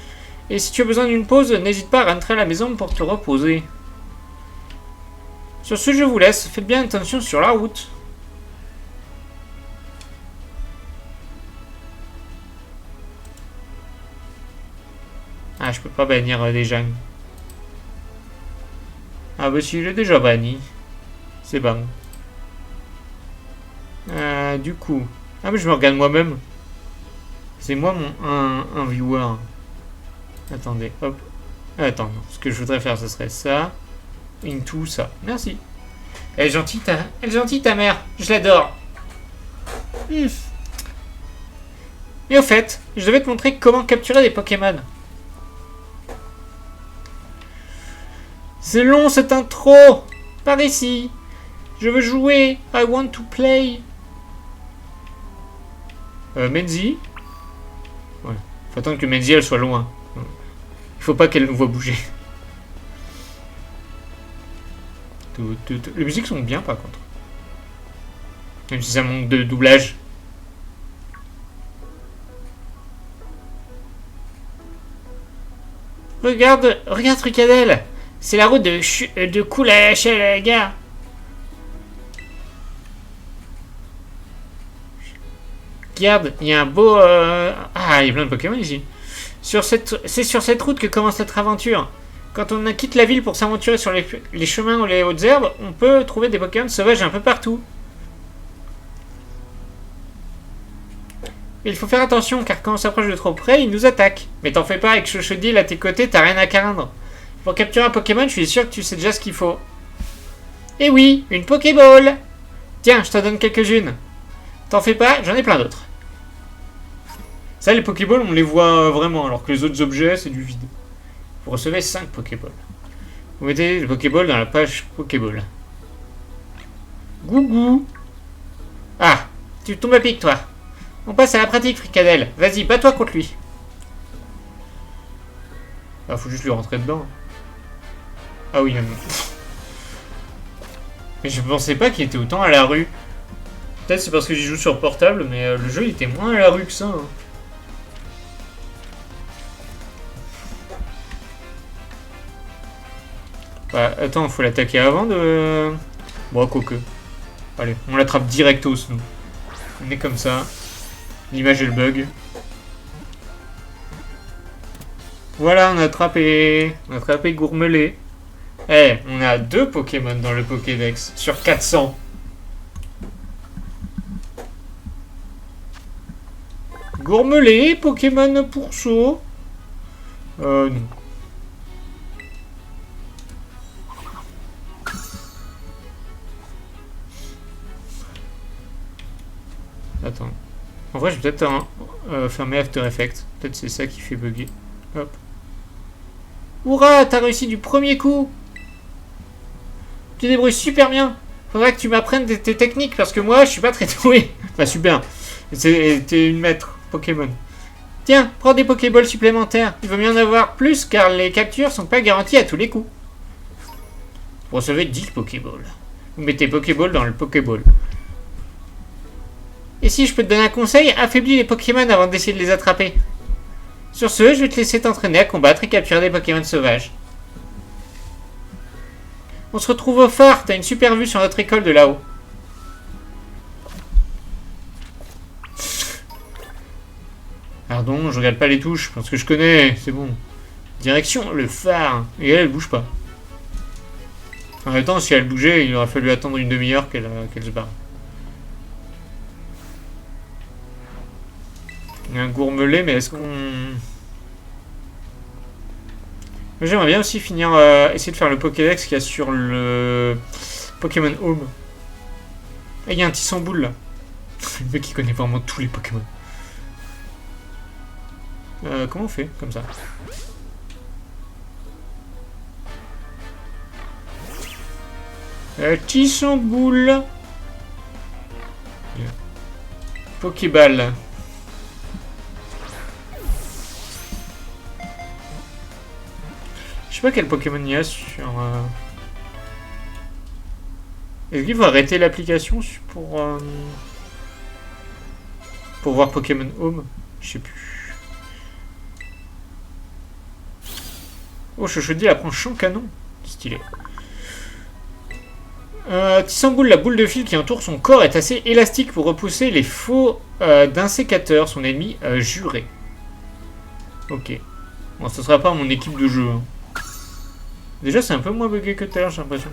A: Et si tu as besoin d'une pause, n'hésite pas à rentrer à la maison pour te reposer. Sur ce, je vous laisse. Faites bien attention sur la route. Ah, je peux pas bannir des gens. Ah bah si, il est déjà banni. C'est bon. Du coup... Ah mais je me regarde moi-même. C'est moi un viewer. Attendez, hop. Attends, non. Ce que je voudrais faire, ce serait ça. Into ça. Merci. Elle est gentille ta mère. Je l'adore. Et au fait, je devais te montrer comment capturer des Pokémon. C'est long cette intro. Par ici. Je veux jouer. I want to play. Menzi. Ouais. Faut attendre que Menzi elle soit loin. Il faut pas qu'elle nous voit bouger. Les musiques sont bien par contre. Même si ça manque de doublage. Regarde Fricadelle. C'est la route de Koulachalaga. Regarde, il y a un beau... Ah, il y a plein de Pokémon ici. C'est sur cette route que commence notre aventure. Quand on quitte la ville pour s'aventurer sur les chemins ou les hautes herbes, on peut trouver des Pokémon sauvages un peu partout. Il faut faire attention, car quand on s'approche de trop près, ils nous attaquent. Mais t'en fais pas, avec Chochodil à tes côtés, t'as rien à craindre. Pour capturer un Pokémon, je suis sûr que tu sais déjà ce qu'il faut. Eh oui, une Pokéball. Tiens, je t'en donne quelques-unes. T'en fais pas, j'en ai plein d'autres. Ça, les Pokéballs, on les voit vraiment, alors que les autres objets, c'est du vide. Vous recevez 5 Pokéballs. Vous mettez le Pokéball dans la page Pokéball. Gougou. Ah, tu tombes à pic, toi. On passe à la pratique, Fricadelle. Vas-y, bats-toi contre lui. Ah, faut juste lui rentrer dedans. Ah oui, non. Mais je pensais pas qu'il était autant à la rue. Peut-être c'est parce que j'y joue sur portable, mais le jeu il était moins à la rue que ça. Hein. Bah, attends, faut l'attaquer avant de... Bon, quoique. Allez, on l'attrape directos, nous. On est comme ça. L'image, elle bug. Voilà, on a attrapé... Gourmelet. Eh, on a 2 Pokémon dans le Pokédex. Sur 400. Gourmelet, Pokémon Pourceau. Non. Attends. En vrai, je vais peut-être fermer After Effects. Peut-être c'est ça qui fait bugger. Hop. Hurrah, t'as réussi du premier coup. Tu te débrouilles super bien. Faudrait que tu m'apprennes tes techniques parce que moi, je suis pas très doué. Enfin, super. T'es une maître Pokémon. Tiens, prends des Pokéballs supplémentaires. Il vaut mieux en avoir plus car les captures sont pas garanties à tous les coups. Vous recevez 10 Pokéballs. Vous mettez Pokéball dans le Pokéball. Et si je peux te donner un conseil, affaiblis les Pokémon avant d'essayer de les attraper. Sur ce, je vais te laisser t'entraîner à combattre et capturer des Pokémon sauvages. On se retrouve au phare, t'as une super vue sur notre école de là-haut. Pardon, je regarde pas les touches, parce que je connais, c'est bon. Direction, le phare. Et elle bouge pas. En même temps, si elle bougeait, il aurait fallu attendre une demi-heure qu'elle se barre. Il y a un Gourmelet, mais est-ce qu'on... J'aimerais bien aussi finir, essayer de faire le Pokédex qu'il y a sur le Pokémon Home. Et il y a un Tissamboule là. Le mec qui connaît vraiment tous les Pokémon. Comment on fait comme ça? Tissamboule. Pokéball. Je sais pas quel Pokémon il y a sur... Est-ce qu'il faut arrêter l'application pour voir Pokémon Home? Je sais plus. Oh, Chochodil apprend champ canon. Stylé. Tissamboule, la boule de fil qui entoure son corps est assez élastique pour repousser les faux d'insécateurs, son ennemi juré. Ok. Bon, ce sera pas mon équipe de jeu. Hein. Déjà, c'est un peu moins bugué que tout à l'heure, j'ai l'impression.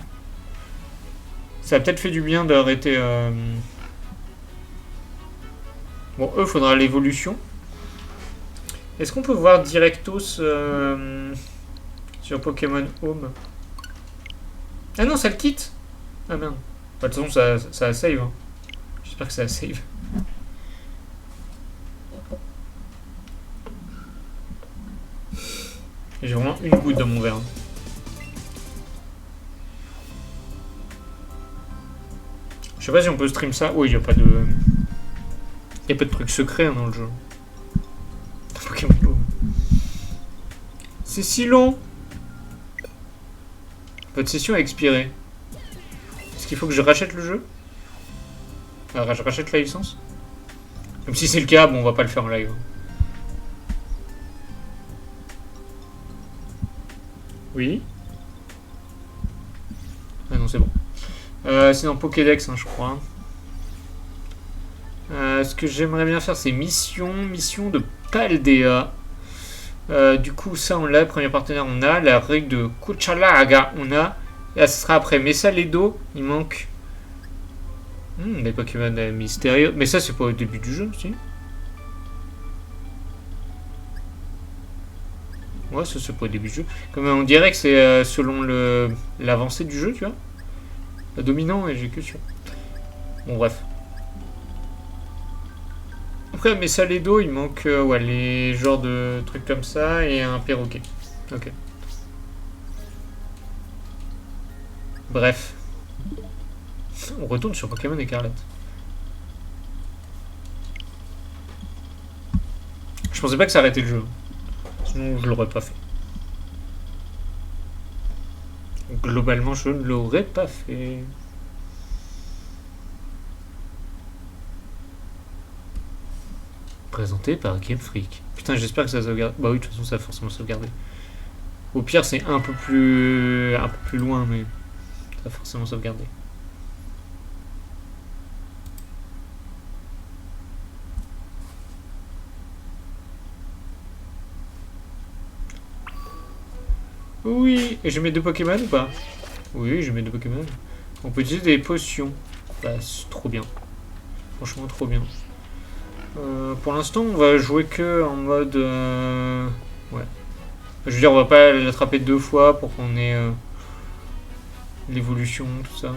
A: Ça a peut-être fait du bien d'arrêter Bon, eux, faudra l'évolution. Est-ce qu'on peut voir directos sur Pokémon Home? Ah non, ça le quitte. Ah merde. Bah, de toute façon, ça save. Hein. J'espère que ça save. J'ai vraiment une goutte dans mon verre. Je sais pas si on peut stream ça. Oui, il n'y a pas de... Il n'y a pas de truc secret hein, dans le jeu. Pokémon Home. C'est si long. Votre session a expiré. Est-ce qu'il faut que je rachète le jeu? Alors, je rachète la licence? Comme si c'est le cas, bon, on va pas le faire en live. Oui. Ah non, c'est bon. C'est dans Pokédex, hein, je crois. Ce que j'aimerais bien faire, c'est mission de Paldea. Du coup, ça, on l'a. Premier partenaire, on a. La règle de Kuchalaga, on a. Et là, ce sera après. Mais ça, les dos, il manque. Des Pokémon mystérieux. Mais ça, c'est pas au début du jeu, si. Ouais, ça, c'est pas au début du jeu. Comme on dirait que c'est selon l'avancée du jeu, tu vois. Le dominant, et j'ai que sur. Bon, bref. Après, mais ça, les dos, il manque ouais, les genres de trucs comme ça et un perroquet. Ok. Bref. On retourne sur Pokémon Écarlate. Je pensais pas que ça arrêtait le jeu. Sinon, je l'aurais pas fait. Globalement, je ne l'aurais pas fait. Présenté par Game Freak. Putain, j'espère que ça sauvegarde. Bah oui, de toute façon, ça va forcément sauvegarder. Au pire, c'est un peu plus loin, mais ça va forcément sauvegarder. Oui, et je mets 2 Pokémon ou pas? Oui, je mets 2 Pokémon. On peut utiliser des potions. Bah, c'est trop bien. Franchement, trop bien. Pour l'instant, on va jouer que en mode... ouais. Je veux dire, on va pas l'attraper 2 fois pour qu'on ait l'évolution, tout ça.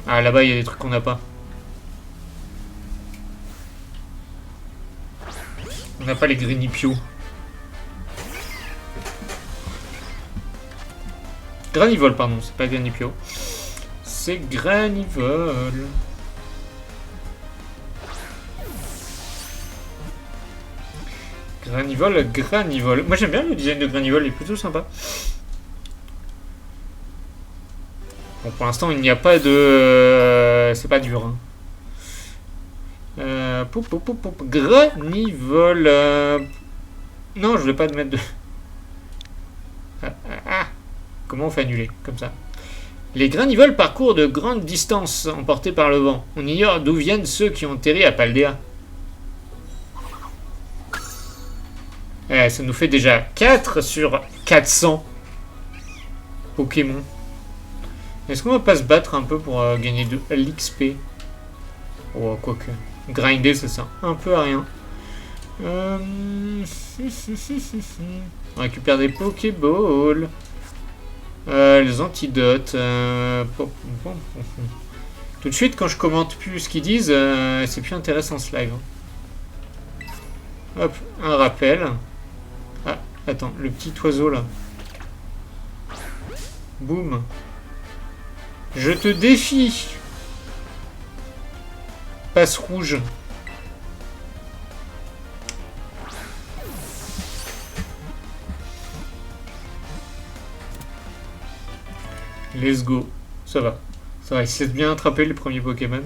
A: Ah, là-bas, il y a des trucs qu'on n'a pas. On n'a pas les Grenipio. Granivol, pardon, c'est pas Grenipio. C'est Granivol. Granivol. Moi j'aime bien le design de Granivol, il est plutôt sympa. Bon, pour l'instant, il n'y a pas de... c'est pas dur. Hein. Granivol. Non, je voulais pas te mettre de... Comment on fait annuler comme ça? Les Granivols parcourent de grandes distances emportés par le vent. On ignore d'où viennent ceux qui ont atterri à Paldea. Ça nous fait déjà 4 sur 400 Pokémon. Est-ce qu'on va pas se battre un peu pour gagner de l'XP? Oh, quoique. Grinder, ça sert un peu à rien. On récupère des Pokéballs. Les antidotes. Tout de suite, quand je commente plus ce qu'ils disent, c'est plus intéressant ce live. Hop, un rappel. Ah, attends, le petit oiseau là. Boum. Je te défie. Passe rouge. Let's go. Ça va. Ça va, il se laisse bien attraper les premiers Pokémon.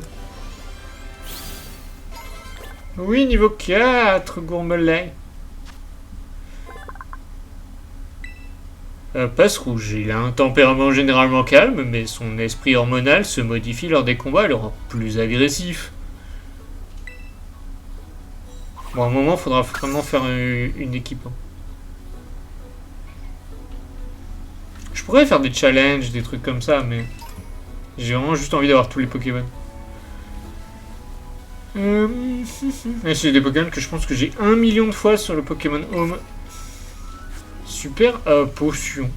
A: Oui, niveau 4, Gourmelet. Passe rouge. Il a un tempérament généralement calme, mais son esprit hormonal se modifie lors des combats et le rend plus agressif. Bon, à un moment, il faudra vraiment faire une équipe. Hein. Je pourrais faire des challenges, des trucs comme ça, mais J'ai vraiment juste envie d'avoir tous les Pokémon. C'est des Pokémon que je pense que j'ai 1 million de fois sur le Pokémon Home. Super potion.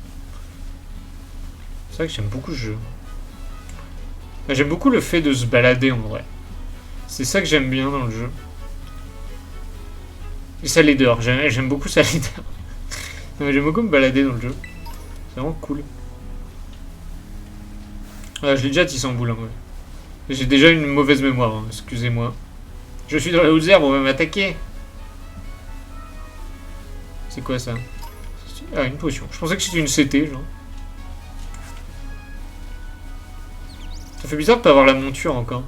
A: C'est vrai que j'aime beaucoup ce jeu. J'aime beaucoup le fait de se balader en vrai. C'est ça que j'aime bien dans le jeu. Et ça leader, j'aime beaucoup ça leader. J'aime beaucoup me balader dans le jeu. C'est vraiment cool. Ah, je l'ai déjà tissé en boule. Hein, ouais. J'ai déjà une mauvaise mémoire, hein, excusez-moi. Je suis dans la haute herbe, on va m'attaquer. C'est quoi ça? Ah, une potion. Je pensais que c'était une CT, genre. Ça fait bizarre de pas avoir la monture encore.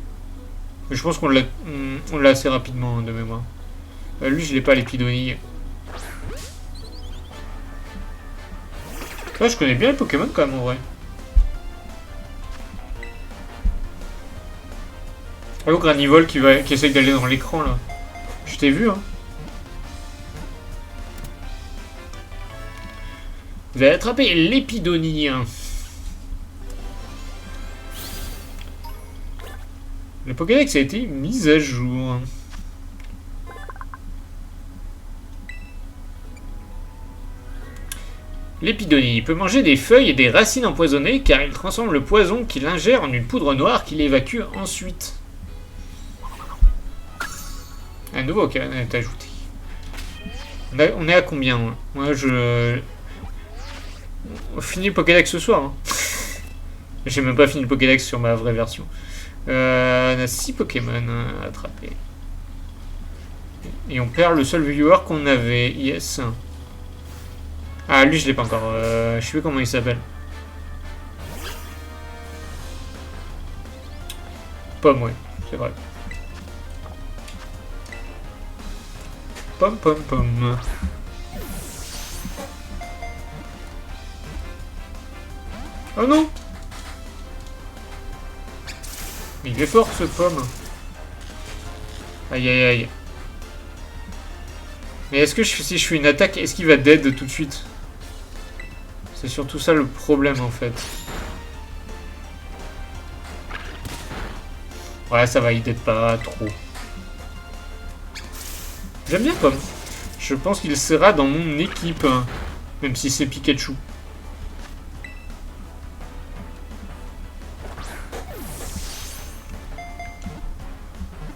A: Mais je pense qu'on l'a assez rapidement, hein, de mémoire. Lui, je l'ai pas, l'épidonille. Ouais, je connais bien les Pokémon quand même en vrai. Oh, Granivol qui essaye d'aller dans l'écran là. Je t'ai vu, hein. Vous avez attrapé l'épidonille. Le Pokédex a été mis à jour. L'épidonille peut manger des feuilles et des racines empoisonnées car il transforme le poison qu'il ingère en une poudre noire qu'il évacue ensuite. Un nouveau Pokémon est ajouté. On est à combien? Moi, on finit le Pokédex ce soir. Hein. J'ai même pas fini le Pokédex sur ma vraie version. On a 6 Pokémon à attraper. Et on perd le seul viewer qu'on avait. Yes. Ah, lui, je l'ai pas encore. Je sais plus comment il s'appelle. Pomme, ouais. C'est vrai. Pomme, pomme, pomme. Oh non! Mais il est fort, ce pomme. Aïe, aïe, aïe. Mais est-ce que si je fais une attaque, est-ce qu'il va dead tout de suite? C'est surtout ça le problème en fait. Ouais, ça va, il dead pas trop. J'aime bien Pomme. Je pense qu'il sera dans mon équipe, hein, même si c'est Pikachu.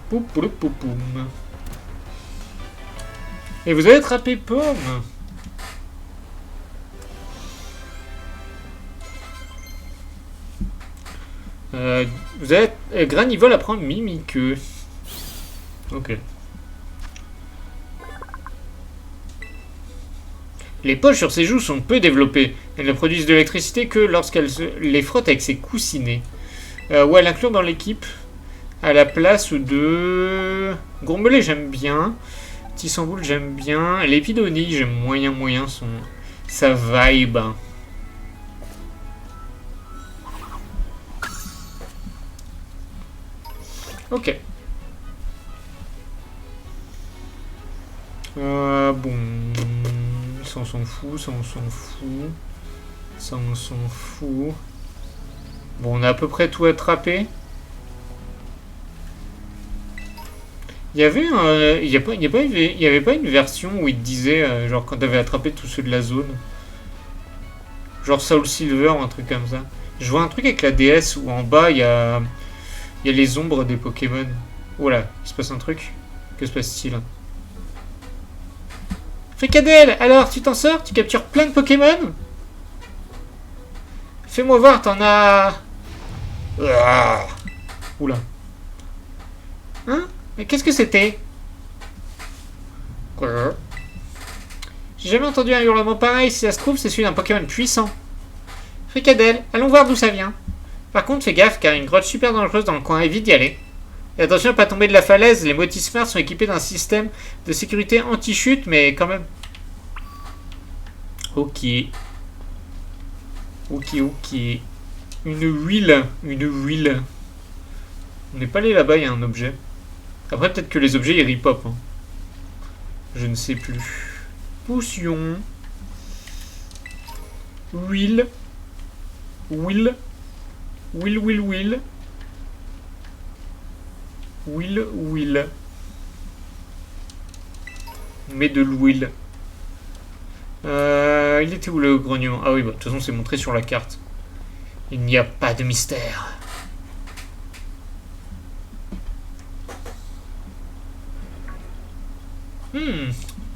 A: Poupoum. Et vous avez attrapé Pomme. Vous avez... Granivol apprend Mimiqueux. Ok. Les poches sur ses joues sont peu développées. Elles ne produisent de l'électricité que lorsqu'elle les frotte avec ses coussinets. Ou elle inclut dans l'équipe à la place de... Gourmelet, j'aime bien. Tissamboule, j'aime bien. L'épidonille, j'aime moyen sa vibe. Ok. Bon... Ça on s'en fout, ça on s'en fout. Ça on s'en fout. Bon, on a à peu près tout attrapé. Il y avait il y avait pas une version où il te disait, genre quand t'avais attrapé tous ceux de la zone. Genre Soul Silver ou un truc comme ça. Je vois un truc avec la DS où en bas il y a les ombres des Pokémon. Voilà, il se passe un truc. Que se passe-t-il? Fricadelle, alors tu t'en sors? Tu captures plein de Pokémon? Fais-moi voir, t'en as... Oula. Hein? Mais qu'est-ce que c'était? Quoi? J'ai jamais entendu un hurlement pareil. Si ça se trouve, c'est celui d'un Pokémon puissant. Fricadelle, allons voir d'où ça vient. Par contre, fais gaffe, car une grotte super dangereuse dans le coin, évite d'y aller. Et attention à pas tomber de la falaise, les Motismart sont équipés d'un système de sécurité anti-chute, mais quand même. Ok. Ok. Une huile. On n'est pas allé là-bas, il y a un objet. Après, peut-être que les objets, ils ripop. Hein. Je ne sais plus. Potion. Huile. Will, will, will. Will, will. Mais de l'huile. Il était où le grognon? Ah oui, bah, de toute façon, c'est montré sur la carte. Il n'y a pas de mystère.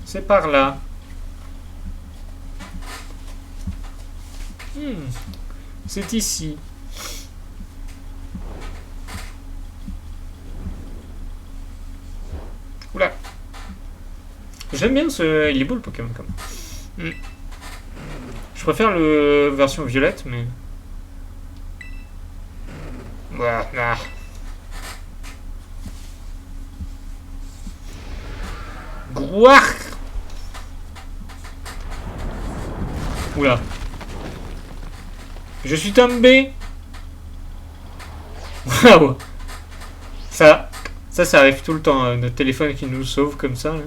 A: C'est par là. C'est ici. Oula. J'aime bien ce... Il est beau le Pokémon quand même. Je préfère le version violette, mais... Voilà. Grouark. Oula. Je suis tombé. Waouh. Ça arrive tout le temps. Notre téléphone qui nous sauve comme ça. Là.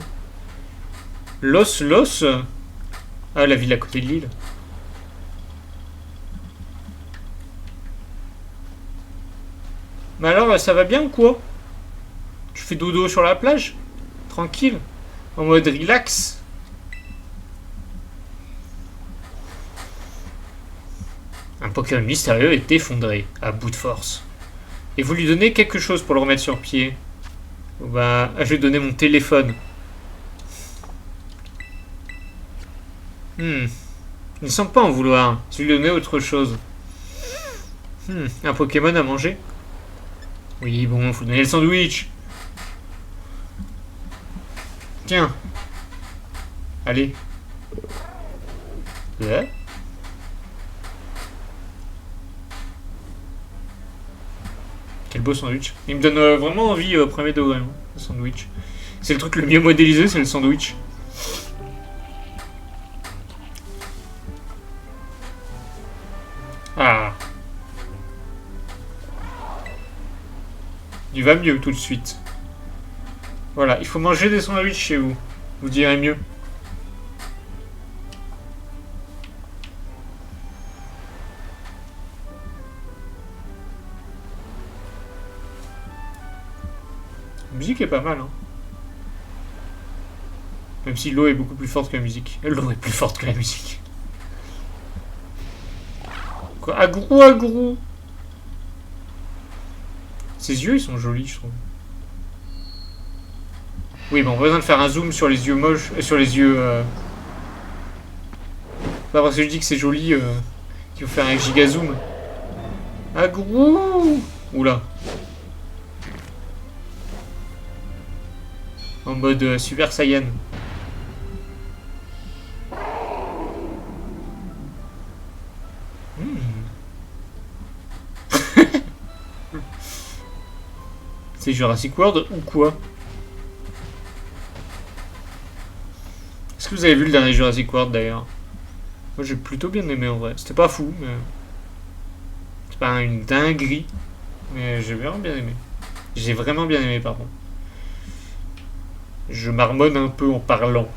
A: Los. Ah, la ville à côté de l'île. Mais alors, ça va bien ou quoi? Tu fais dodo sur la plage? Tranquille. En mode relax. Un Pokémon mystérieux est effondré, à bout de force. Et vous lui donnez quelque chose pour le remettre sur pied. Bah, je vais donner mon téléphone. Il ne semble pas en vouloir. Je vais lui donner autre chose. Un Pokémon à manger? Oui, bon, faut donner le sandwich. Tiens. Allez. Ouais. Quel beau sandwich. Il me donne vraiment envie au premier degré, hein, le sandwich. C'est le truc le mieux modélisé, c'est le sandwich. Ah. Il va mieux tout de suite. Voilà, il faut manger des sandwichs chez vous. Vous direz mieux. La musique est pas mal, hein. Même si l'eau est beaucoup plus forte que la musique. L'eau est plus forte que la musique. Quoi? Agrou. Ses yeux, ils sont jolis, je trouve. Oui, bon, on a besoin de faire un zoom sur les yeux moches. Sur les yeux... Pas parce que je dis que c'est joli qu'il faut faire un giga zoom. Agrou. Oula. En mode Super Saiyan. C'est Jurassic World ou quoi? Est-ce que vous avez vu le dernier Jurassic World d'ailleurs? Moi j'ai plutôt bien aimé en vrai. C'était pas fou, mais... C'est pas une dinguerie. Mais j'ai vraiment bien aimé. J'ai vraiment bien aimé, pardon. Je marmonne un peu en parlant.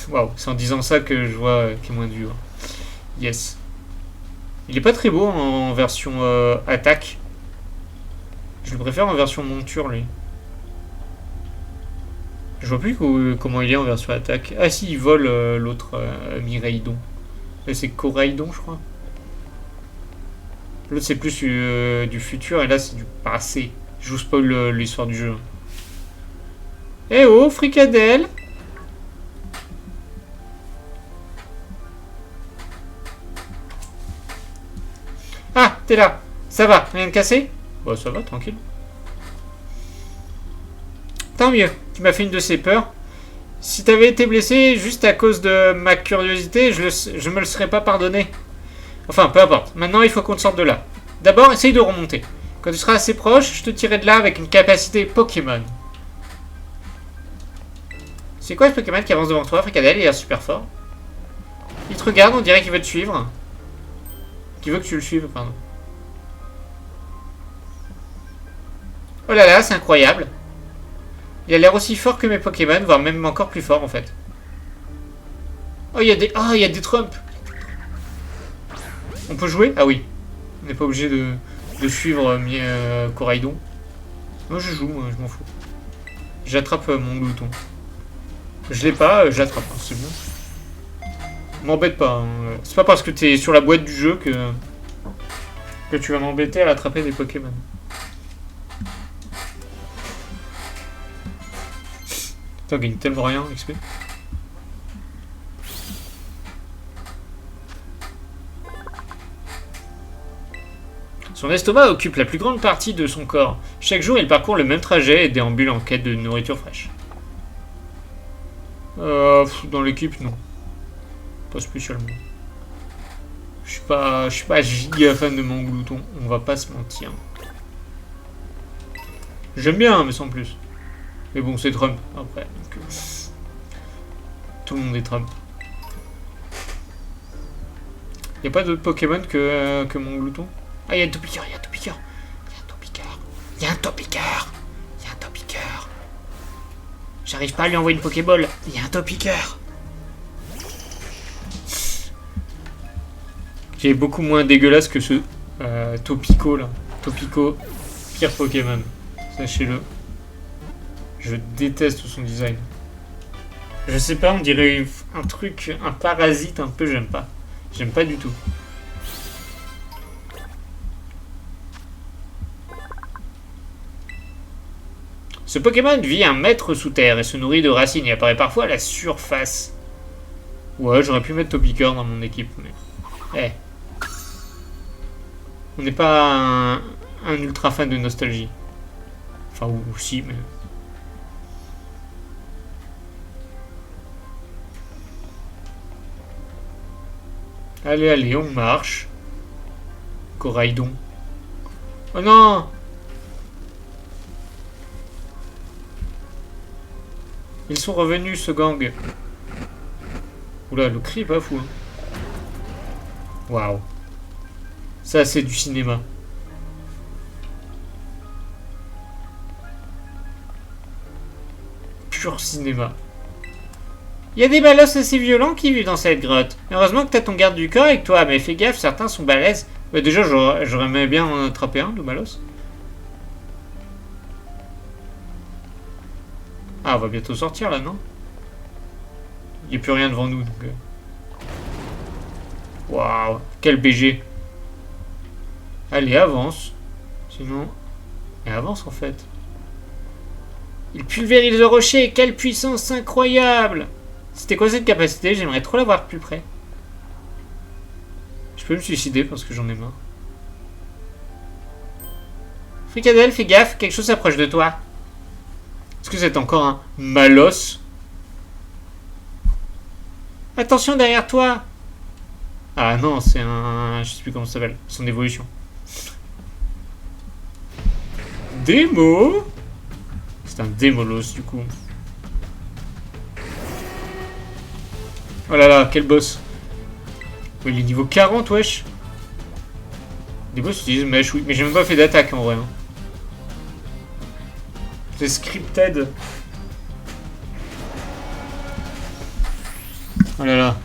A: Waouh, c'est en disant ça que je vois qu'il est moins dur. Yes. Il est pas très beau en version attaque. Je le préfère en version monture, lui. Je vois plus comment il est en version attaque. Ah si, il vole l'autre Miraidon. C'est Coraidon, je crois. L'autre c'est plus du futur et là c'est du passé. Je vous spoil l'histoire du jeu. Eh oh, fricadelle! Ah, t'es là. Ça va, rien de cassé? Bah ça va, tranquille. Tant mieux, tu m'as fait une de ces peurs. Si t'avais été blessé juste à cause de ma curiosité, je me le serais pas pardonné. Enfin, peu importe. Maintenant, il faut qu'on te sorte de là. D'abord, essaye de remonter. Quand tu seras assez proche, je te tirerai de là avec une capacité Pokémon. C'est quoi ce Pokémon qui avance devant toi, Fricadelle? Il est super fort. Il te regarde, on dirait qu'il veut te suivre. Qu'il veut que tu le suives, pardon. Oh là là, c'est incroyable. Il a l'air aussi fort que mes Pokémon, voire même encore plus fort en fait. Oh, il y a des trumps. On peut jouer? Ah oui. On n'est pas obligé de suivre Coraidon. Moi je joue, moi je m'en fous. J'attrape mon glouton. Je l'ai pas, j'attrape, hein, c'est bon. M'embête pas. Hein. C'est pas parce que t'es sur la boîte du jeu que tu vas m'embêter à attraper des Pokémon. Putain, on gagne tellement rien, XP. Son estomac occupe la plus grande partie de son corps. Chaque jour, il parcourt le même trajet et déambule en quête de nourriture fraîche. Dans l'équipe, non. Pas spécialement. Je suis pas giga fan de mon glouton. On va pas se mentir. J'aime bien, mais sans plus. Mais bon, c'est Trump, après. Donc, tout le monde est Trump. Y a pas d'autres Pokémon que mon glouton? Ah, il y a un Topiqueur, il y a un Topiqueur. Il y a un Topiqueur. Il y a un Topiqueur. Il y a un Topiqueur. J'arrive pas à lui envoyer une Pokéball. Il y a un Topiqueur. Qui est beaucoup moins dégueulasse que ce Topico là. Topico, pire Pokémon. Sachez-le. Je déteste son design. Je sais pas, on dirait un truc, un parasite un peu, j'aime pas. J'aime pas du tout. Ce Pokémon vit 1 mètre sous terre et se nourrit de racines et apparaît parfois à la surface. Ouais, j'aurais pu mettre Topiqueur dans mon équipe, mais... Eh. On n'est pas un ultra fan de nostalgie. Enfin, ou si, mais... Allez, allez, on marche. Coraidon. Oh non! Ils sont revenus, ce gang. Oula, le cri est pas fou. Hein. Waouh. Ça, c'est du cinéma. Pur cinéma. Il y a des balos assez violents qui vivent dans cette grotte. Heureusement que t'as ton garde du corps avec toi, mais fais gaffe, certains sont balèzes. Bah, déjà, j'aurais aimé bien en attraper un de balos. Ah, on va bientôt sortir là, non? Il n'y a plus rien devant nous. Waouh, quel BG. Allez, avance. Sinon... Et avance en fait. Il pulvérise le rocher. Quelle puissance incroyable. C'était quoi cette capacité? J'aimerais trop la voir de plus près. Je peux me suicider parce que j'en ai marre. Fricadelle, fais gaffe, quelque chose s'approche de toi. Est-ce que c'est encore un Malos? Attention derrière toi. Ah non, c'est un... Je sais plus comment ça s'appelle. Son évolution. Démo. C'est un Démolos du coup. Oh là là, quel boss. Oui, il est niveau 40, wesh. Des boss utilisent mèche, oui. Mais j'ai même pas fait d'attaque en vrai. Hein. C'est scripted. Oh là là.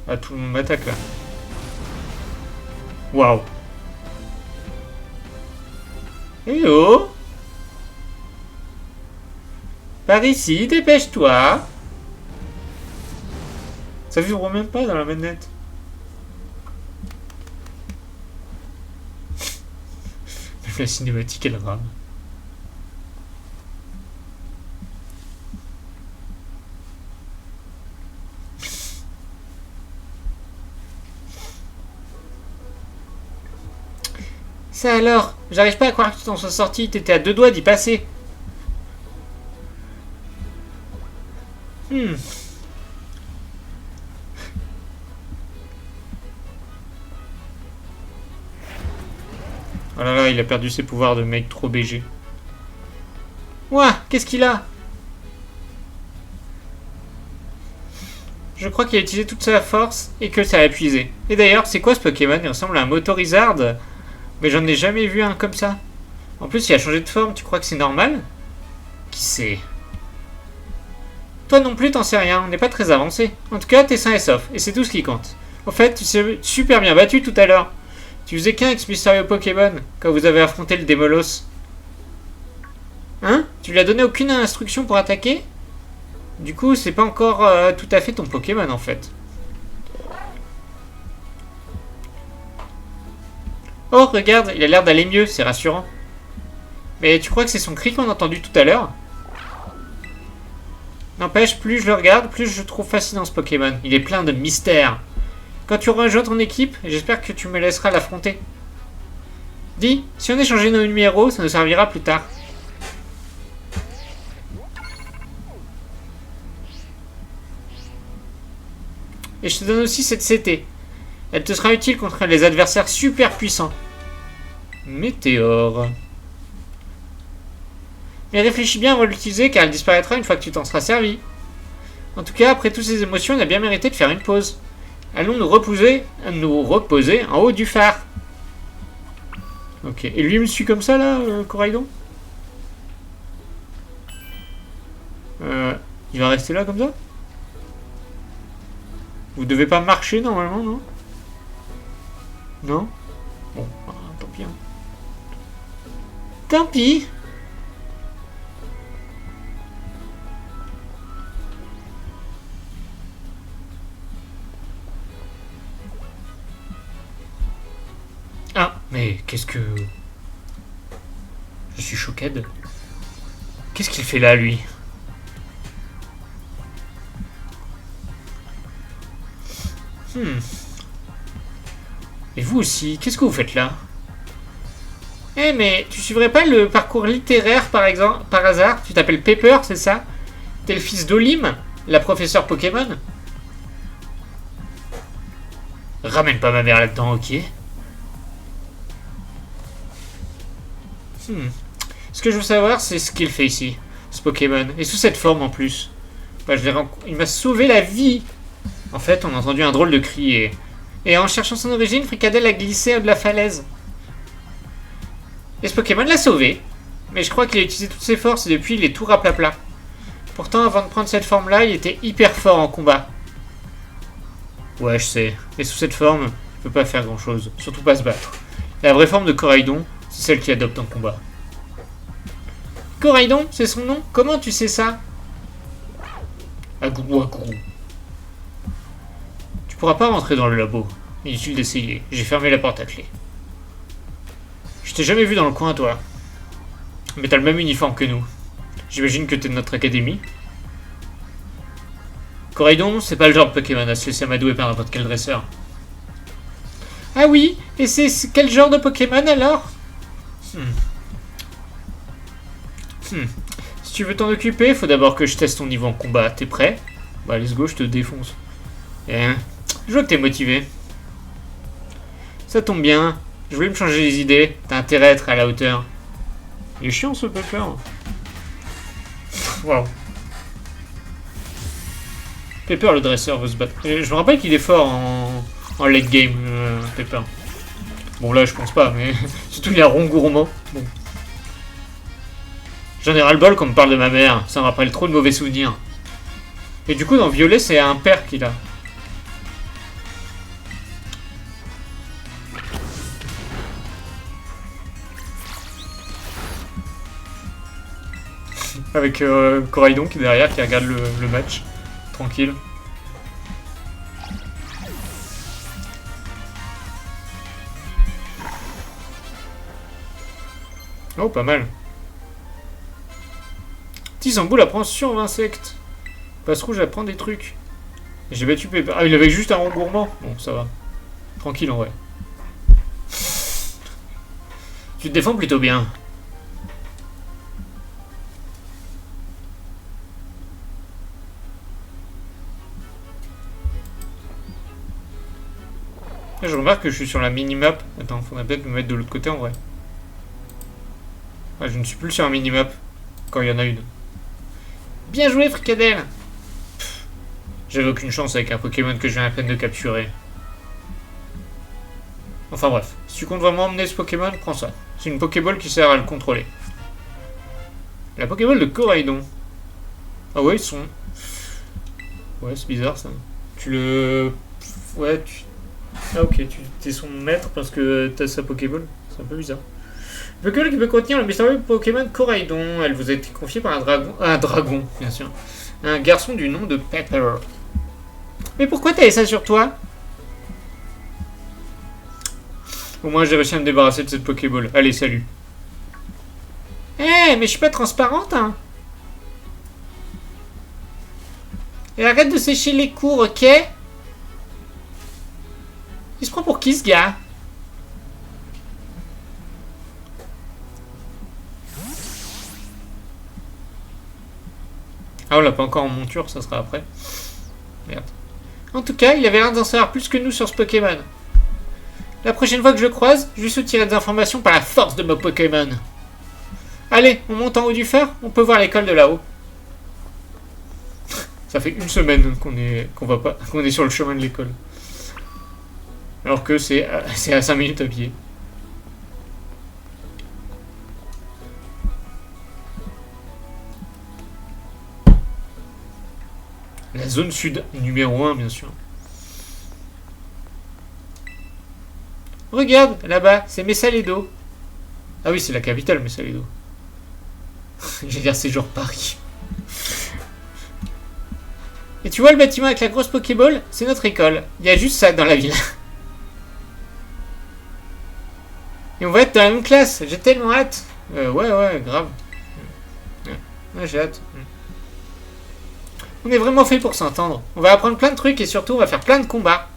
A: Ah, tout le monde m'attaque là. Waouh. Hello. Par ici, dépêche-toi. Ça vibre même pas dans la manette. Même la cinématique, elle rame. Ça alors, j'arrive pas à croire que tu t'en sois sorti, t'étais à 2 doigts d'y passer. Oh là là, il a perdu ses pouvoirs de mec trop BG. Ouah, qu'est-ce qu'il a? Je crois qu'il a utilisé toute sa force et que ça a épuisé. Et d'ailleurs, c'est quoi ce Pokémon? Il ressemble à un Motorizard. Mais j'en ai jamais vu un comme ça. En plus, il a changé de forme. Tu crois que c'est normal? Qui sait? Toi non plus, t'en sais rien. On n'est pas très avancé. En tout cas, t'es sain et sauf. Et c'est tout ce qui compte. En fait, tu t'es super bien battu tout à l'heure. Tu faisais qu'un avec ce mystérieux Pokémon quand vous avez affronté le Démolos. Hein? Tu lui as donné aucune instruction pour attaquer? Du coup, c'est pas encore tout à fait ton Pokémon en fait. Oh, regarde, il a l'air d'aller mieux, c'est rassurant. Mais tu crois que c'est son cri qu'on a entendu tout à l'heure? N'empêche, plus je le regarde, plus je trouve fascinant ce Pokémon. Il est plein de mystères. Quand tu rejoins ton équipe, j'espère que tu me laisseras l'affronter. Dis, si on échangeait nos numéros, ça nous servira plus tard. Et je te donne aussi cette CT. Elle te sera utile contre les adversaires super puissants. Météore. Mais réfléchis bien avant de l'utiliser car elle disparaîtra une fois que tu t'en seras servi. En tout cas, après toutes ces émotions, on a bien mérité de faire une pause. Allons nous reposer en haut du phare. Ok, et lui il me suit comme ça là, Coraidon? Il va rester là comme ça? Vous devez pas marcher normalement, non? Non? Bon, tant pis. Hein. Tant pis. Ah, mais qu'est-ce que... Je suis choqué. Qu'est-ce qu'il fait là, lui? Et vous aussi, qu'est-ce que vous faites là? Eh mais tu suivrais pas le parcours littéraire par exemple, par hasard? Tu t'appelles Pepper, c'est ça? T'es le fils d'Olim, la professeure Pokémon? Ramène pas ma mère là-dedans, ok? Ce que je veux savoir, c'est ce qu'il fait ici, ce Pokémon, et sous cette forme en plus. Bah, il m'a sauvé la vie. En fait, on a entendu un drôle de cri et en cherchant son origine, Fricadelle a glissé de la falaise. Et ce Pokémon l'a sauvé. Mais je crois qu'il a utilisé toutes ses forces et depuis il est tout raplapla. Pourtant, avant de prendre cette forme-là, il était hyper fort en combat. Ouais, je sais. Et sous cette forme, il peut pas faire grand-chose. Surtout pas se battre. La vraie forme de Coraidon, c'est celle qui adopte en combat. Coraidon, c'est son nom? Comment tu sais ça? Agourou, agourou. Tu pourras pas rentrer dans le labo. Inutile d'essayer. J'ai fermé la porte à clé. Je t'ai jamais vu dans le coin, toi. Mais t'as le même uniforme que nous. J'imagine que t'es de notre académie. Coraidon, c'est pas le genre de Pokémon à se laisser amadouer par n'importe quel dresseur. Ah oui? Et c'est quel genre de Pokémon alors? Si tu veux t'en occuper, faut d'abord que je teste ton niveau en combat. T'es prêt? Bah, let's go, je te défonce. Je vois que t'es motivé. Ça tombe bien. Je voulais me changer les idées. T'as intérêt à être à la hauteur. Il est chiant ce Pepper. Waouh. Pepper le dresseur veut se battre. Je me rappelle qu'il est fort en late game, Pepper. Bon là je pense pas, mais surtout il est rond gourmand. Bon. J'en ai ras-le-bol qu'on me parle de ma mère. Ça me rappelle trop de mauvais souvenirs. Et du coup dans Violet c'est un père qu'il a. Avec Coraidon qui est derrière, qui regarde le match. Tranquille. Oh, pas mal. Tizamboul apprend sur insectes. Passe rouge apprend des trucs. J'ai battu Pepper. Ah, il avait juste un rond gourmand. Bon, ça va. Tranquille en vrai. Tu te défends plutôt bien. Je remarque que je suis sur la minimap. Attends, faudrait peut-être me mettre de l'autre côté en vrai. Ah, je ne suis plus sur un minimap quand il y en a une. Bien joué, Fricadelle. J'avais aucune chance avec un Pokémon que je viens à peine de capturer. Enfin bref, si tu comptes vraiment emmener ce Pokémon, prends ça. C'est une Pokéball qui sert à le contrôler. La Pokéball de Coraidon. Ah ouais, ils sont... Ouais, c'est bizarre ça. Tu le... Ouais, tu... Ah ok, tu es son maître parce que t'as sa Pokéball. C'est un peu bizarre. Pokéball qui peut contenir le mystérieux Pokémon Coraidon. Elle vous a été confiée par un dragon... Un dragon, bien sûr. Un garçon du nom de Pepper. Mais pourquoi t'avais ça sur toi? Au moins j'ai réussi à me débarrasser de cette Pokéball. Allez, salut. Eh, mais je suis pas transparente, hein. Et arrête de sécher les cours, ok? Il se prend pour qui, ce gars? Ah, on l'a pas encore en monture, ça sera après. Merde. En tout cas, il avait l'air d'en savoir plus que nous sur ce Pokémon. La prochaine fois que je le croise, je lui soutirerai des informations par la force de mon Pokémon. Allez, on monte en haut du phare, on peut voir l'école de là-haut. Ça fait une semaine qu'on est sur le chemin de l'école. Alors que c'est à 5 minutes à pied. La zone sud, numéro 1, bien sûr. Regarde, là-bas, c'est Messaledo. Ah oui, c'est la capitale, Messaledo. J'allais dire, c'est genre Paris. Et tu vois le bâtiment avec la grosse Pokéball? C'est notre école. Il y a juste ça dans la ville. Et on va être dans la même classe. J'ai tellement hâte. Ouais, grave. Ouais, j'ai hâte. On est vraiment fait pour s'entendre. On va apprendre plein de trucs et surtout on va faire plein de combats.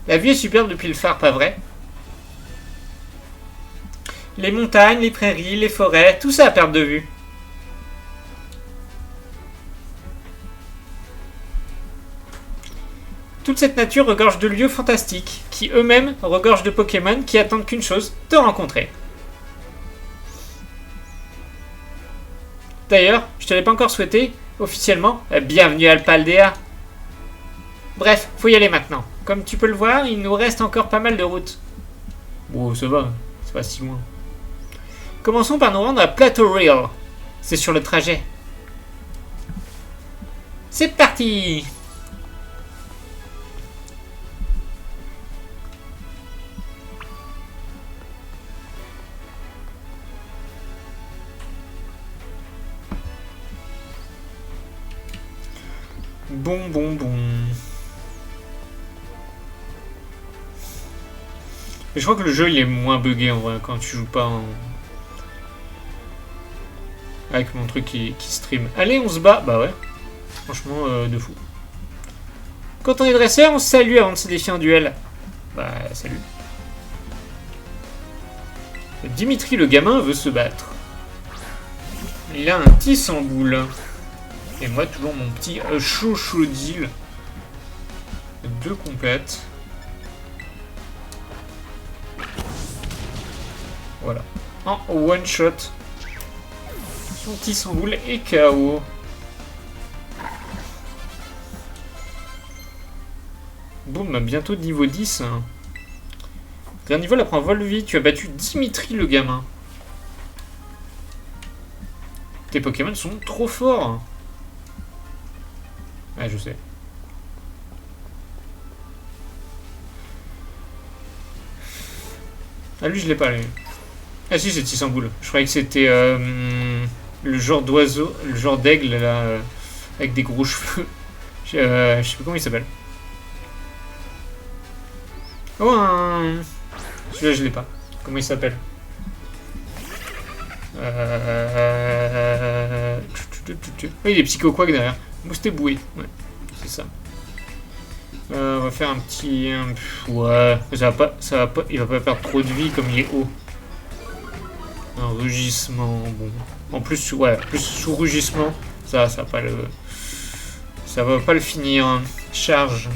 A: La vue est superbe depuis le phare, pas vrai? Les montagnes, les prairies, les forêts, tout ça à perte de vue. Toute cette nature regorge de lieux fantastiques, qui eux-mêmes regorgent de Pokémon qui attendent qu'une chose, te rencontrer. D'ailleurs, je te l'ai pas encore souhaité, officiellement, bienvenue à Alpaldea. Bref, faut y aller maintenant. Comme tu peux le voir, il nous reste encore pas mal de route. Bon, ça va, c'est pas si loin. Commençons par nous rendre à Plateau Real. C'est sur le trajet. C'est parti! Bon. Et je crois que le jeu il est moins buggé en vrai quand tu joues pas en... avec mon truc qui stream. Allez, on se bat. Bah ouais. Franchement, de fou. Quand on est dresseur, on se salue avant de se défier en duel. Bah, salut. Dimitri le gamin veut se battre. Il a un petit sans boule. Et moi, toujours mon petit chaud-chaud-deal. 2 complètes. Voilà. En one shot. Son petit sans boule et KO. Boum, bientôt niveau 10. Dernier niveau, la prend Volvi. Tu as battu Dimitri le gamin. Tes Pokémon sont trop forts. Ouais, je sais. Ah, lui, je l'ai pas, lui. Ah si, c'est Tissamboule. Je croyais que c'était le genre d'oiseau, le genre d'aigle, là, avec des gros cheveux. Je sais pas comment il s'appelle. Oh, celui-là, je l'ai pas. Comment il s'appelle? Oui, il est psycho-quack derrière. Moustéboué, ouais, c'est ça. On va faire un petit... ouais, ça va pas, il va pas perdre trop de vie comme il est haut. Un rugissement, bon. En plus, ouais, plus sous rugissement, ça va pas le... Ça va pas le finir. Charge.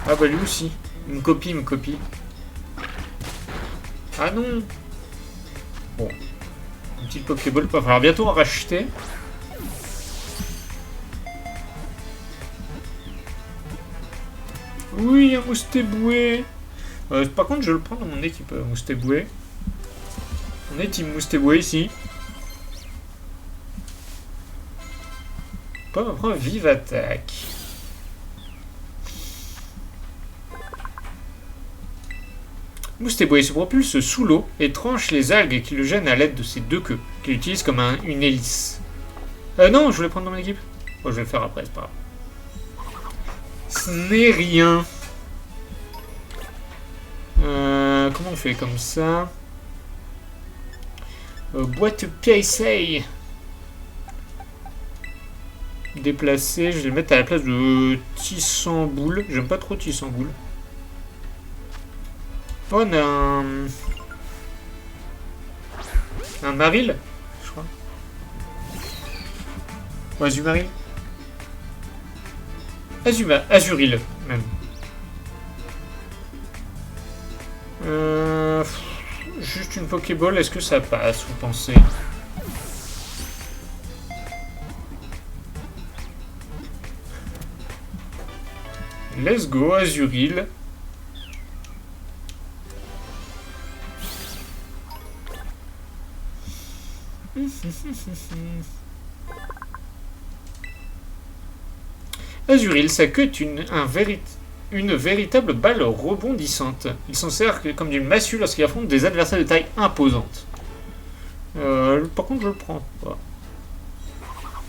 A: Ah bah lui aussi. Il me copie. Ah non. Bon. Une petite Pokéball. Il va falloir bientôt en racheter. Oui, un Moustéboué. Par contre, je le prends dans mon équipe, Moustéboué. On est team Moustéboué ici. Pomme apprend vive attaque. Moustéboué se propulse sous l'eau et tranche les algues qui le gênent à l'aide de ses deux queues, qu'il utilise comme une hélice. Non, je voulais prendre dans mon équipe. Bon, je vais le faire après, c'est pas grave. Ce n'est rien. Comment on fait comme ça? Boîte PSA. Déplacer, je vais le mettre à la place de Tissamboule. J'aime pas trop Tissamboule. Oh, on a un Maril, je crois. Ou Azumaril. Azuril, même. Juste une Pokéball, est-ce que ça passe, vous pensez? Let's go, Azuril. Azuril, sa queue est une véritable balle rebondissante. Il s'en sert comme d'une massue lorsqu'il affronte des adversaires de taille imposante. Par contre, je le prends pas.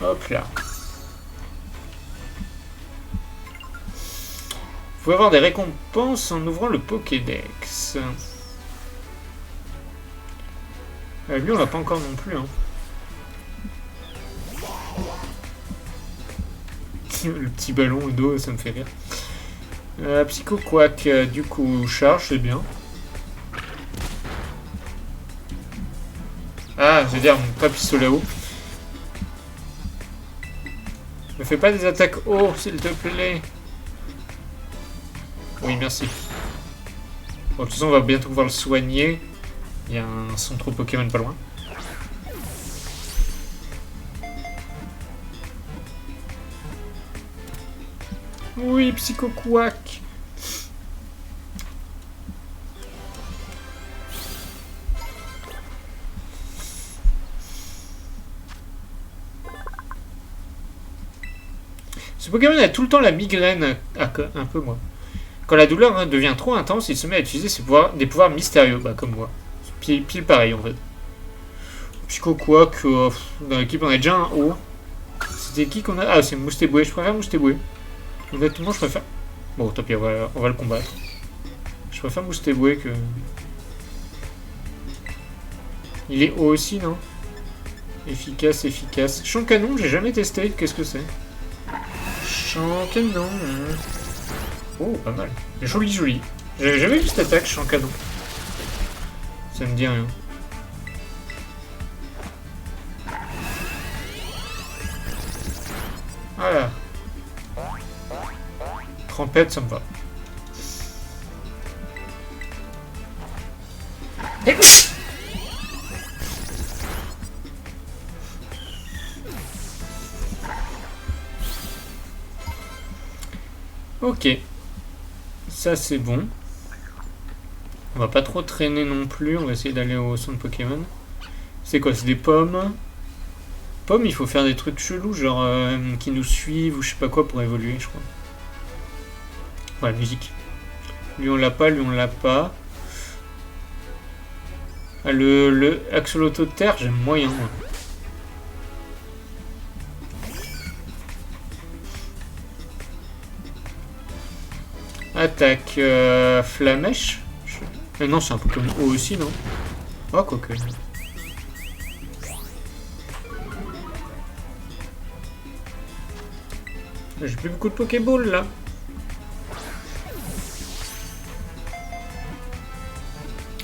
A: Hop là. Vous pouvez avoir des récompenses en ouvrant le Pokédex. Lui, on l'a pas encore non plus. Hein. Le petit ballon d'eau, ça me fait rire. Psycho Quack, du coup, charge, c'est bien. Ah, je veux dire, pas pistolet haut. Ne fais pas des attaques haut, s'il te plaît. Oui, merci. Bon, de toute façon, on va bientôt pouvoir le soigner. Il y a un centre Pokémon pas loin. Oui, Psycho Quack. Ce Pokémon a tout le temps la migraine. Ah, un peu moi. Quand la douleur devient trop intense, il se met à utiliser des pouvoirs mystérieux. Bah, comme moi. Pile pareil, en fait. Psycho Quack, dans l'équipe, on a déjà un haut. C'était qui qu'on a? Ah, c'est Moustéboué. Je préfère Moustéboué. Honnêtement, je préfère. Bon, tant pis, on va le combattre. Je préfère Moustéboué que. Il est haut aussi, non? Efficace, efficace. Champ canon, j'ai jamais testé. Qu'est-ce que c'est? Champ canon. Oh, pas mal. Joli, joli. J'avais jamais vu cette attaque, champ canon. Ça me dit rien. Voilà. Trempette, ça me va. Ok. Ça, c'est bon. On va pas trop traîner non plus. On va essayer d'aller au centre Pokémon. C'est quoi? C'est des pommes. Pommes, il faut faire des trucs chelous, genre qui nous suivent ou je sais pas quoi pour évoluer, je crois. Ouais, musique. Lui, on l'a pas, lui, on l'a pas. Ah, le Axolotl de terre, j'aime moyen, moi. Attaque Flamèche. Non, c'est un Pokémon haut aussi, non? Oh, quoique. J'ai plus beaucoup de Pokéball là.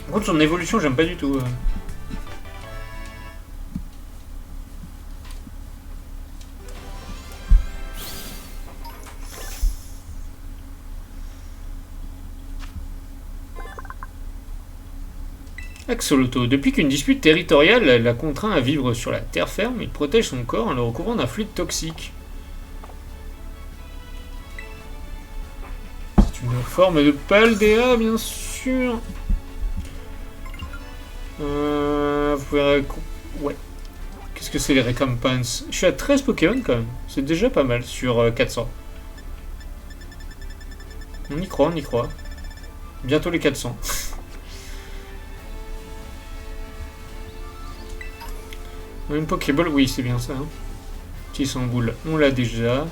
A: Par contre, son évolution, j'aime pas du tout. Axolotl. Depuis qu'une dispute territoriale l'a contraint à vivre sur la terre ferme, il protège son corps en le recouvrant d'un fluide toxique. C'est une forme de Paldea, bien sûr. Vous pouvez... Ouais. Qu'est-ce que c'est les récompenses? Je suis à 13 Pokémon quand même. C'est déjà pas mal sur 400. On y croit, on y croit. Bientôt les 400. Une Pokéball, oui, c'est bien ça. Hein. Petit sans boule, on l'a déjà.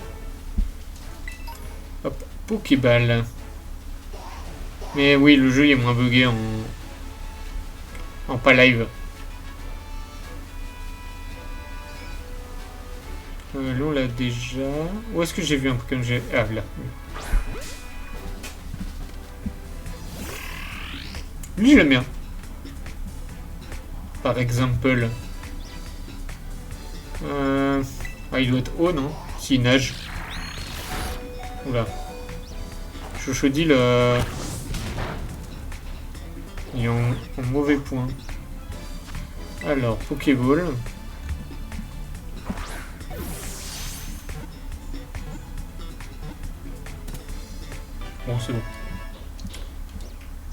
A: Hop, Pokéball. Mais oui, le jeu est moins bugué en pas live. Là, on l'a déjà. Où est-ce que j'ai vu un Pokémon? Ah, là. Lui, je l'aime bien. Par exemple. Ah, il doit être haut, non? S'il nage. Oula. Chochodil, il est en mauvais point. Alors, Pokéball. Bon, c'est bon.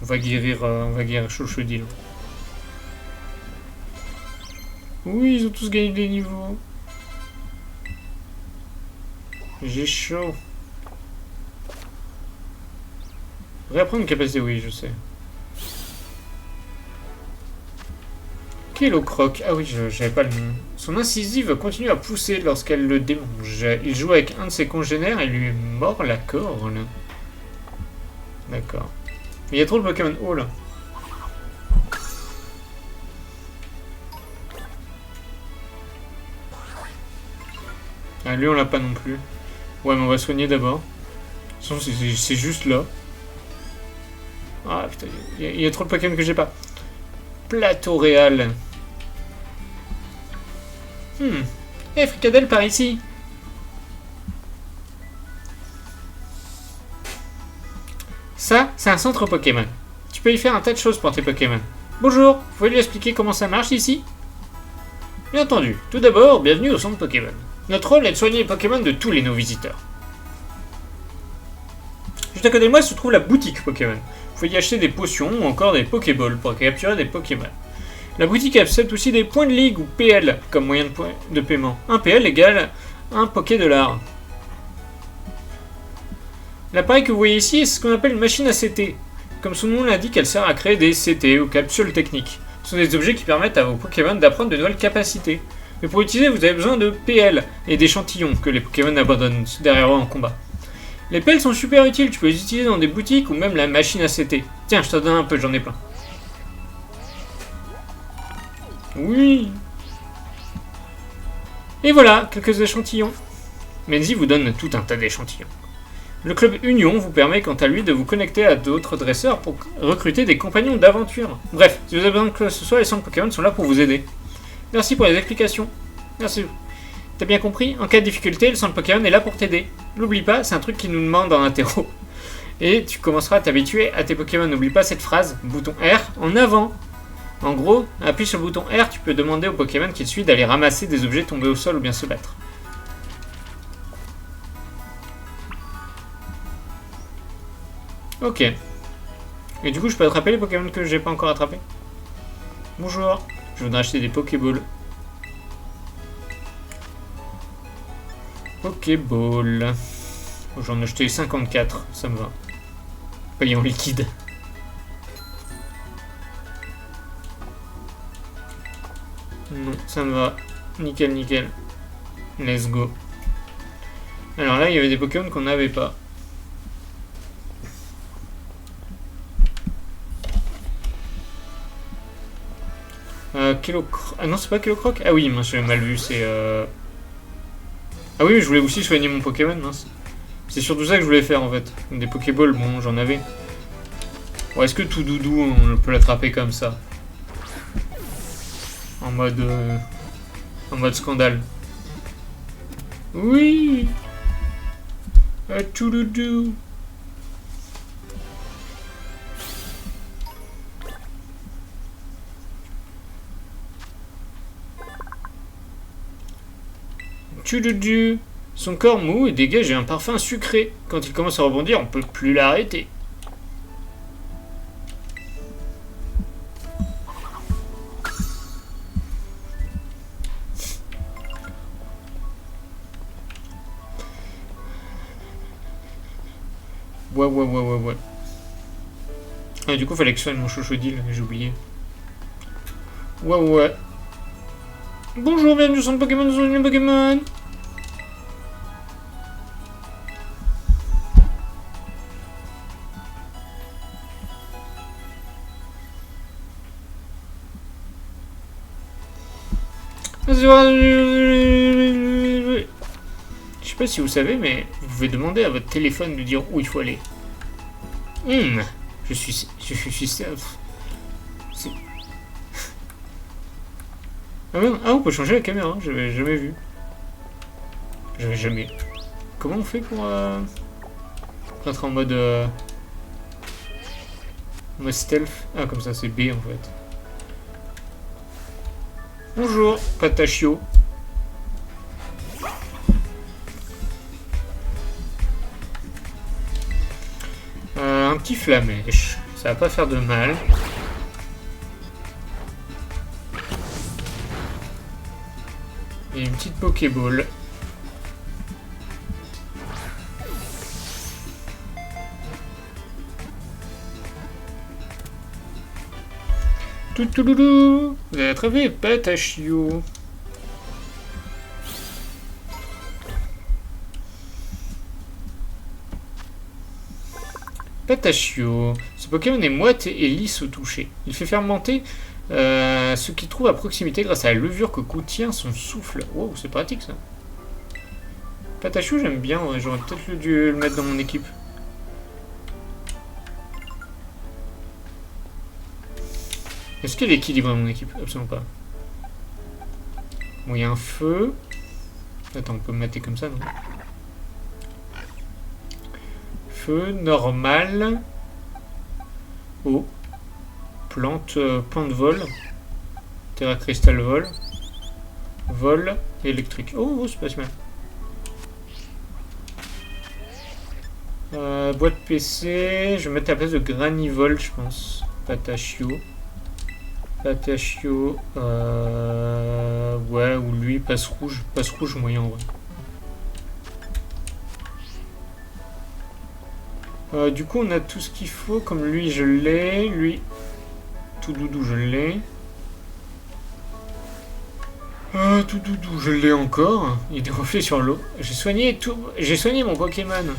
A: On va guérir Chochodil. Oui, ils ont tous gagné des niveaux. J'ai chaud. Réapprendre une capacité, oui, je sais. Kellocroc. Ah oui, j'avais pas le nom. Son incisive continue à pousser lorsqu'elle le démange. Il joue avec un de ses congénères et lui mord la corne. D'accord. Il y a trop de Pokémon haut là. Ah, lui on l'a pas non plus. Ouais, mais on va soigner d'abord. De toute façon, c'est juste là. Ah putain, il y a trop de Pokémon que j'ai pas. Plateau réel. Fricadelle par ici. Ça, c'est un centre Pokémon. Tu peux y faire un tas de choses pour tes Pokémon. Bonjour, vous pouvez lui expliquer comment ça marche ici? Bien entendu. Tout d'abord, bienvenue au centre Pokémon. Notre rôle est de soigner les Pokémon de tous les nouveaux visiteurs. Juste à côté de moi se trouve la boutique Pokémon. Vous pouvez y acheter des potions ou encore des Pokéballs pour capturer des Pokémon. La boutique accepte aussi des points de ligue ou PL comme moyen de paiement. Un PL égale un Poké-dollar. L'appareil que vous voyez ici est ce qu'on appelle une machine à CT. Comme son nom l'indique, elle sert à créer des CT ou capsules techniques. Ce sont des objets qui permettent à vos Pokémon d'apprendre de nouvelles capacités. Mais pour l'utiliser, vous avez besoin de PL et d'échantillons que les Pokémon abandonnent derrière eux en combat. Les PL sont super utiles, tu peux les utiliser dans des boutiques ou même la machine à CT. Tiens, je t'en donne un peu, j'en ai plein. Oui. Et voilà, quelques échantillons. Menzi vous donne tout un tas d'échantillons. Le club Union vous permet quant à lui de vous connecter à d'autres dresseurs pour recruter des compagnons d'aventure. Bref, si vous avez besoin de quoi que ce soit, les centres Pokémon sont là pour vous aider. Merci pour les explications. Merci. T'as bien compris? En cas de difficulté, le centre Pokémon est là pour t'aider. N'oublie pas, c'est un truc qui nous demande en interro. Et tu commenceras à t'habituer à tes Pokémon. N'oublie pas cette phrase, bouton R en avant. En gros, appuie sur le bouton R, tu peux demander au Pokémon qui te suit d'aller ramasser des objets tombés au sol ou bien se battre. Ok. Et du coup, je peux attraper les Pokémon que j'ai pas encore attrapés? Bonjour. Je voudrais acheter des Pokéballs. Pokéball. J'en ai acheté 54, ça me va. Payé en liquide. Non, ça me va. Nickel, nickel. Let's go. Alors là, il y avait des Pokémon qu'on n'avait pas. Ah non, c'est pas Kellocroc. Ah oui, moi j'ai mal vu, c'est... Ah oui, mais je voulais aussi soigner mon Pokémon, mince. C'est surtout ça que je voulais faire en fait. Des Pokéballs, bon, j'en avais. Bon, est-ce que tout doudou, on peut l'attraper comme ça? En mode scandale. Oui. Tout doudou. Tchoudoudou. Son corps mou et dégage un parfum sucré. Quand il commence à rebondir, on peut plus l'arrêter. Ouais. Ah, du coup, fallait que je soigne mon chochodile, j'ai oublié. Ouais. Bonjour, bienvenue sur le Pokémon, dans le Pokémon. Je sais pas si vous savez, mais vous pouvez demander à votre téléphone de dire où il faut aller. Je suis c'est... Ah, on peut changer la caméra, j'avais jamais vu. J'avais jamais. Comment on fait pour être en mode stealth? Ah, comme ça, c'est B en fait. Bonjour, Patachio. Un petit flamèche, ça va pas faire de mal. Et une petite Pokéball. Toulouloulou. Vous avez attrapé Patachio. Patachio. Ce Pokémon est moite et lisse au toucher. Il fait fermenter ce qu'il trouve à proximité grâce à la levure que contient son souffle. Wow, c'est pratique ça. Patachio, j'aime bien. Ouais, j'aurais peut-être dû le mettre dans mon équipe. Est-ce qu'il est équilibré dans mon équipe? Absolument pas. Bon, il y a un feu. Attends, on peut me mater comme ça, non? Feu, normal. Eau. Plante, plante vol. Terra cristal vol. Vol électrique. Oh, c'est pas si mal. Boîte PC. Je vais mettre à la place de Granivol, je pense. Patachio. Patachio. Ouais, ou lui, passe rouge. Passe rouge moyen, ouais. Du coup, on a tout ce qu'il faut. Comme lui, je l'ai. Lui, tout doudou, je l'ai. Tout doudou, je l'ai encore. Il y a des reflets sur l'eau. J'ai soigné tout. J'ai soigné mon Pokémon.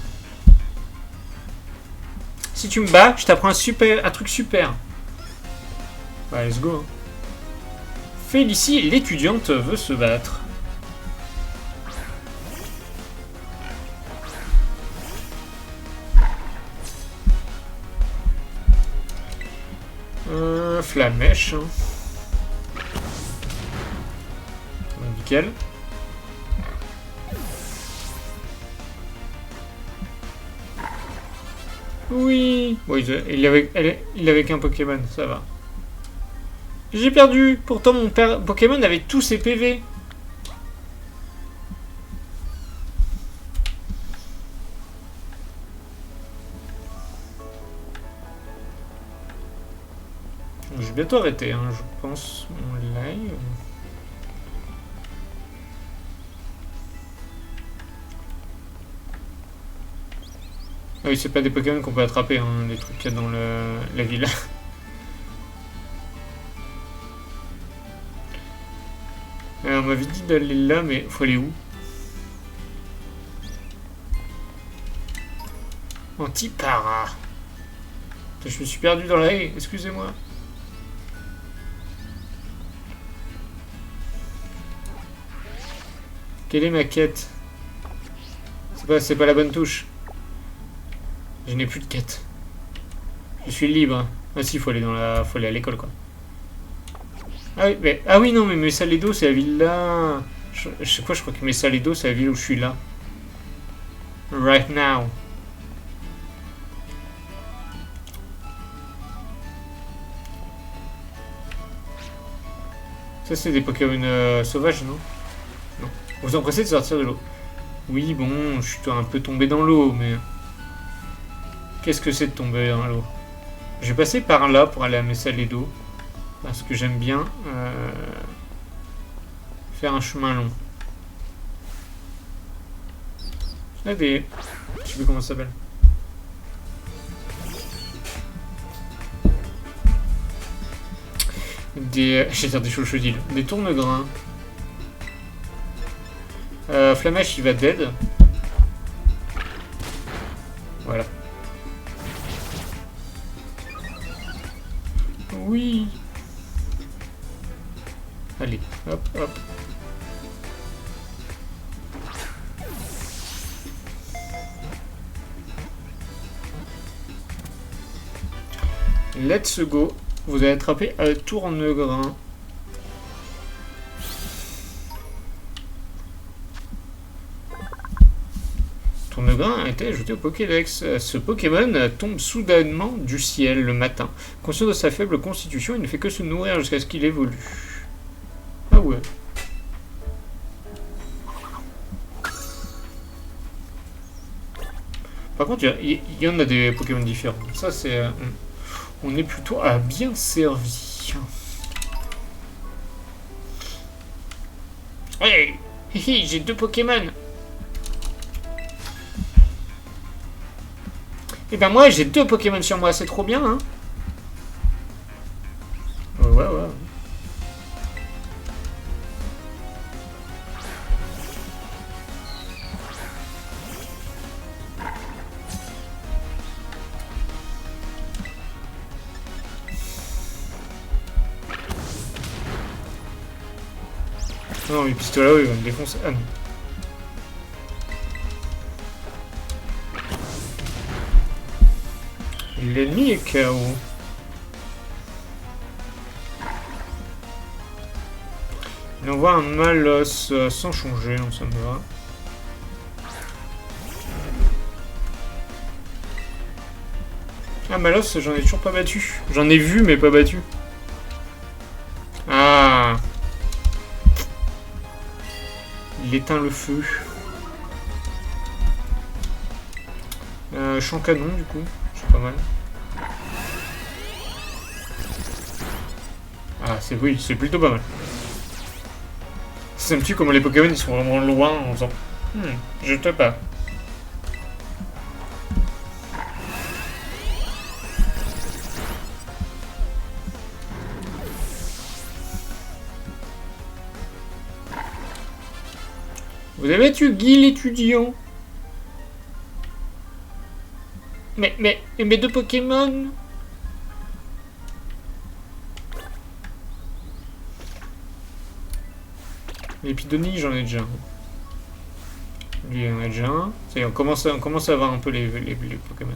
A: Si tu me bats, je t'apprends un truc super. Bah, let's go. Félicie, l'étudiante, veut se battre. Flamèche. Hein. Nickel. Oui. Bon, il avait qu'un Pokémon, ça va. J'ai perdu. Pourtant, mon Pokémon avait tous ses PV. Je vais bientôt arrêter, hein, je pense, mon live. Ah oui, c'est pas des Pokémon qu'on peut attraper, hein, les trucs qu'il y a dans la ville. On m'avait dit d'aller là, mais faut aller où? Antipara. Je me suis perdu dans la haie, excusez-moi. Quelle est ma quête? C'est pas la bonne touche. Je n'ai plus de quête. Je suis libre. Ah si, faut aller à l'école quoi. Ah oui non mais Messaledo c'est la ville là. Je crois que Messaledo c'est la ville où je suis là. Right now. Ça c'est des Pokémon sauvages non? Non. Vous empressez de sortir de l'eau. Oui, bon, je suis un peu tombé dans l'eau, mais... Qu'est-ce que c'est de tomber dans l'eau? Je vais passer par là pour aller à Mesaledo. Parce que j'aime bien faire un chemin long. Il y a des... Je sais plus comment ça s'appelle. J'ai dire des chouchoudiles. Des tournegrains. Flamèche, il va dead. Voilà. Oui. Allez, hop, hop. Let's go. Vous avez attrapé un tournegrain. Tournegrain a été ajouté au Pokédex. Ce Pokémon tombe soudainement du ciel le matin. Conscient de sa faible constitution, il ne fait que se nourrir jusqu'à ce qu'il évolue. Ah ouais. Par contre, il y en a des Pokémon différents. Ça, c'est... on est plutôt à bien servi. Hey, j'ai 2 Pokémon. Et ben moi, j'ai 2 Pokémon sur moi, c'est trop bien, hein. Ouais. Non, les pistolets, ils vont me défoncer. Ah non. L'ennemi est KO. Il envoie un Malos sans changer, donc ça me va. Ah, Malos, j'en ai toujours pas battu. J'en ai vu, mais pas battu. Ah. Il éteint le feu. Champ canon, du coup. C'est pas mal. Ah, oui, c'est plutôt pas mal. Ça me tue comment les Pokémon ils sont vraiment loin en faisant je te pas. Vous avez tué Guy l'étudiant. Mais mes 2 Pokémon. L'épidonie, j'en ai déjà un. Lui, il en a déjà un. Ça y est, on commence à avoir un peu les Pokémon.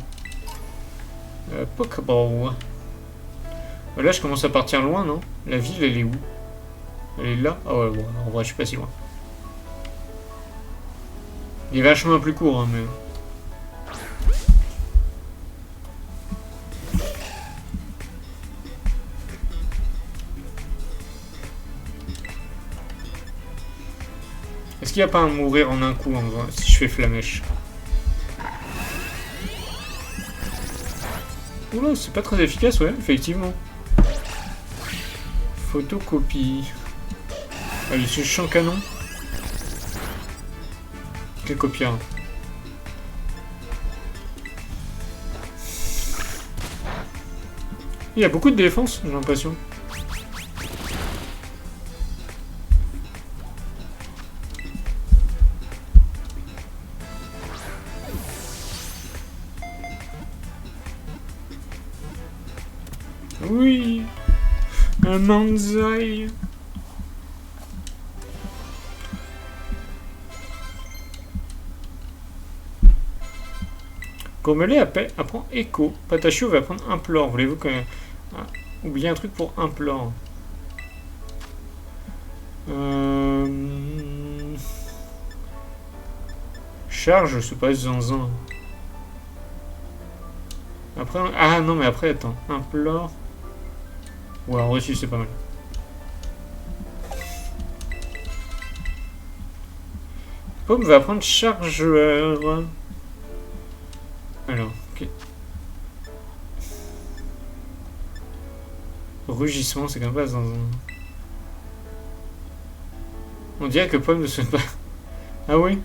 A: Pokéball. Là, je commence à partir loin, non? La ville, elle est où? Elle est là? Ah ouais, bon, en vrai, je suis pas si loin. Il est vachement plus court, hein, mais... Est-ce qu'il n'y a pas un mourir en un coup, en vrai, si je fais flamèche? Oula, c'est pas très efficace, ouais, effectivement. Photocopie. Allez, c'est champ canon. Quel copieur. Il y a beaucoup de défense, j'ai l'impression. Oui, un manzai. Gourmelet apprend écho. Patachio va prendre implore. Voulez-vous que... Ah, oubliez un truc pour implore. Charge, c'est pas zinzin. Après... Ah non, mais après, attends. Implore... Ouais, en vrai, si, c'est pas mal. Pomme va prendre chargeur. Alors, ok. Rugissement, c'est quand même pas dans un... On dirait que Pomme ne se pas... Ah oui.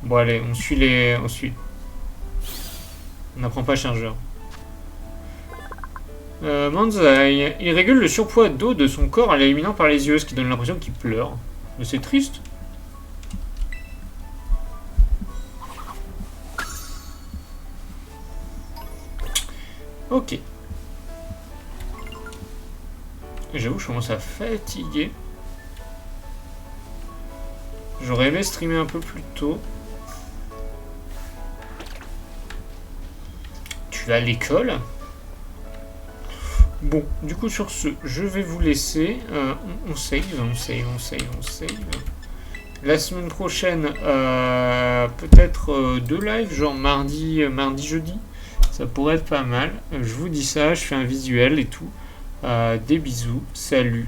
A: Bon allez, on suit les... On suit. On n'apprend pas chargeur. Manzai, il régule le surpoids d'eau de son corps en l'éliminant par les yeux, ce qui donne l'impression qu'il pleure. Mais c'est triste. Ok. J'avoue, je commence à fatiguer. J'aurais aimé streamer un peu plus tôt. Tu vas à l'école? Bon, du coup, sur ce, je vais vous laisser. On save. La semaine prochaine, peut-être 2 lives, genre mardi, jeudi. Ça pourrait être pas mal. Je vous dis ça, je fais un visuel et tout. Des bisous, salut.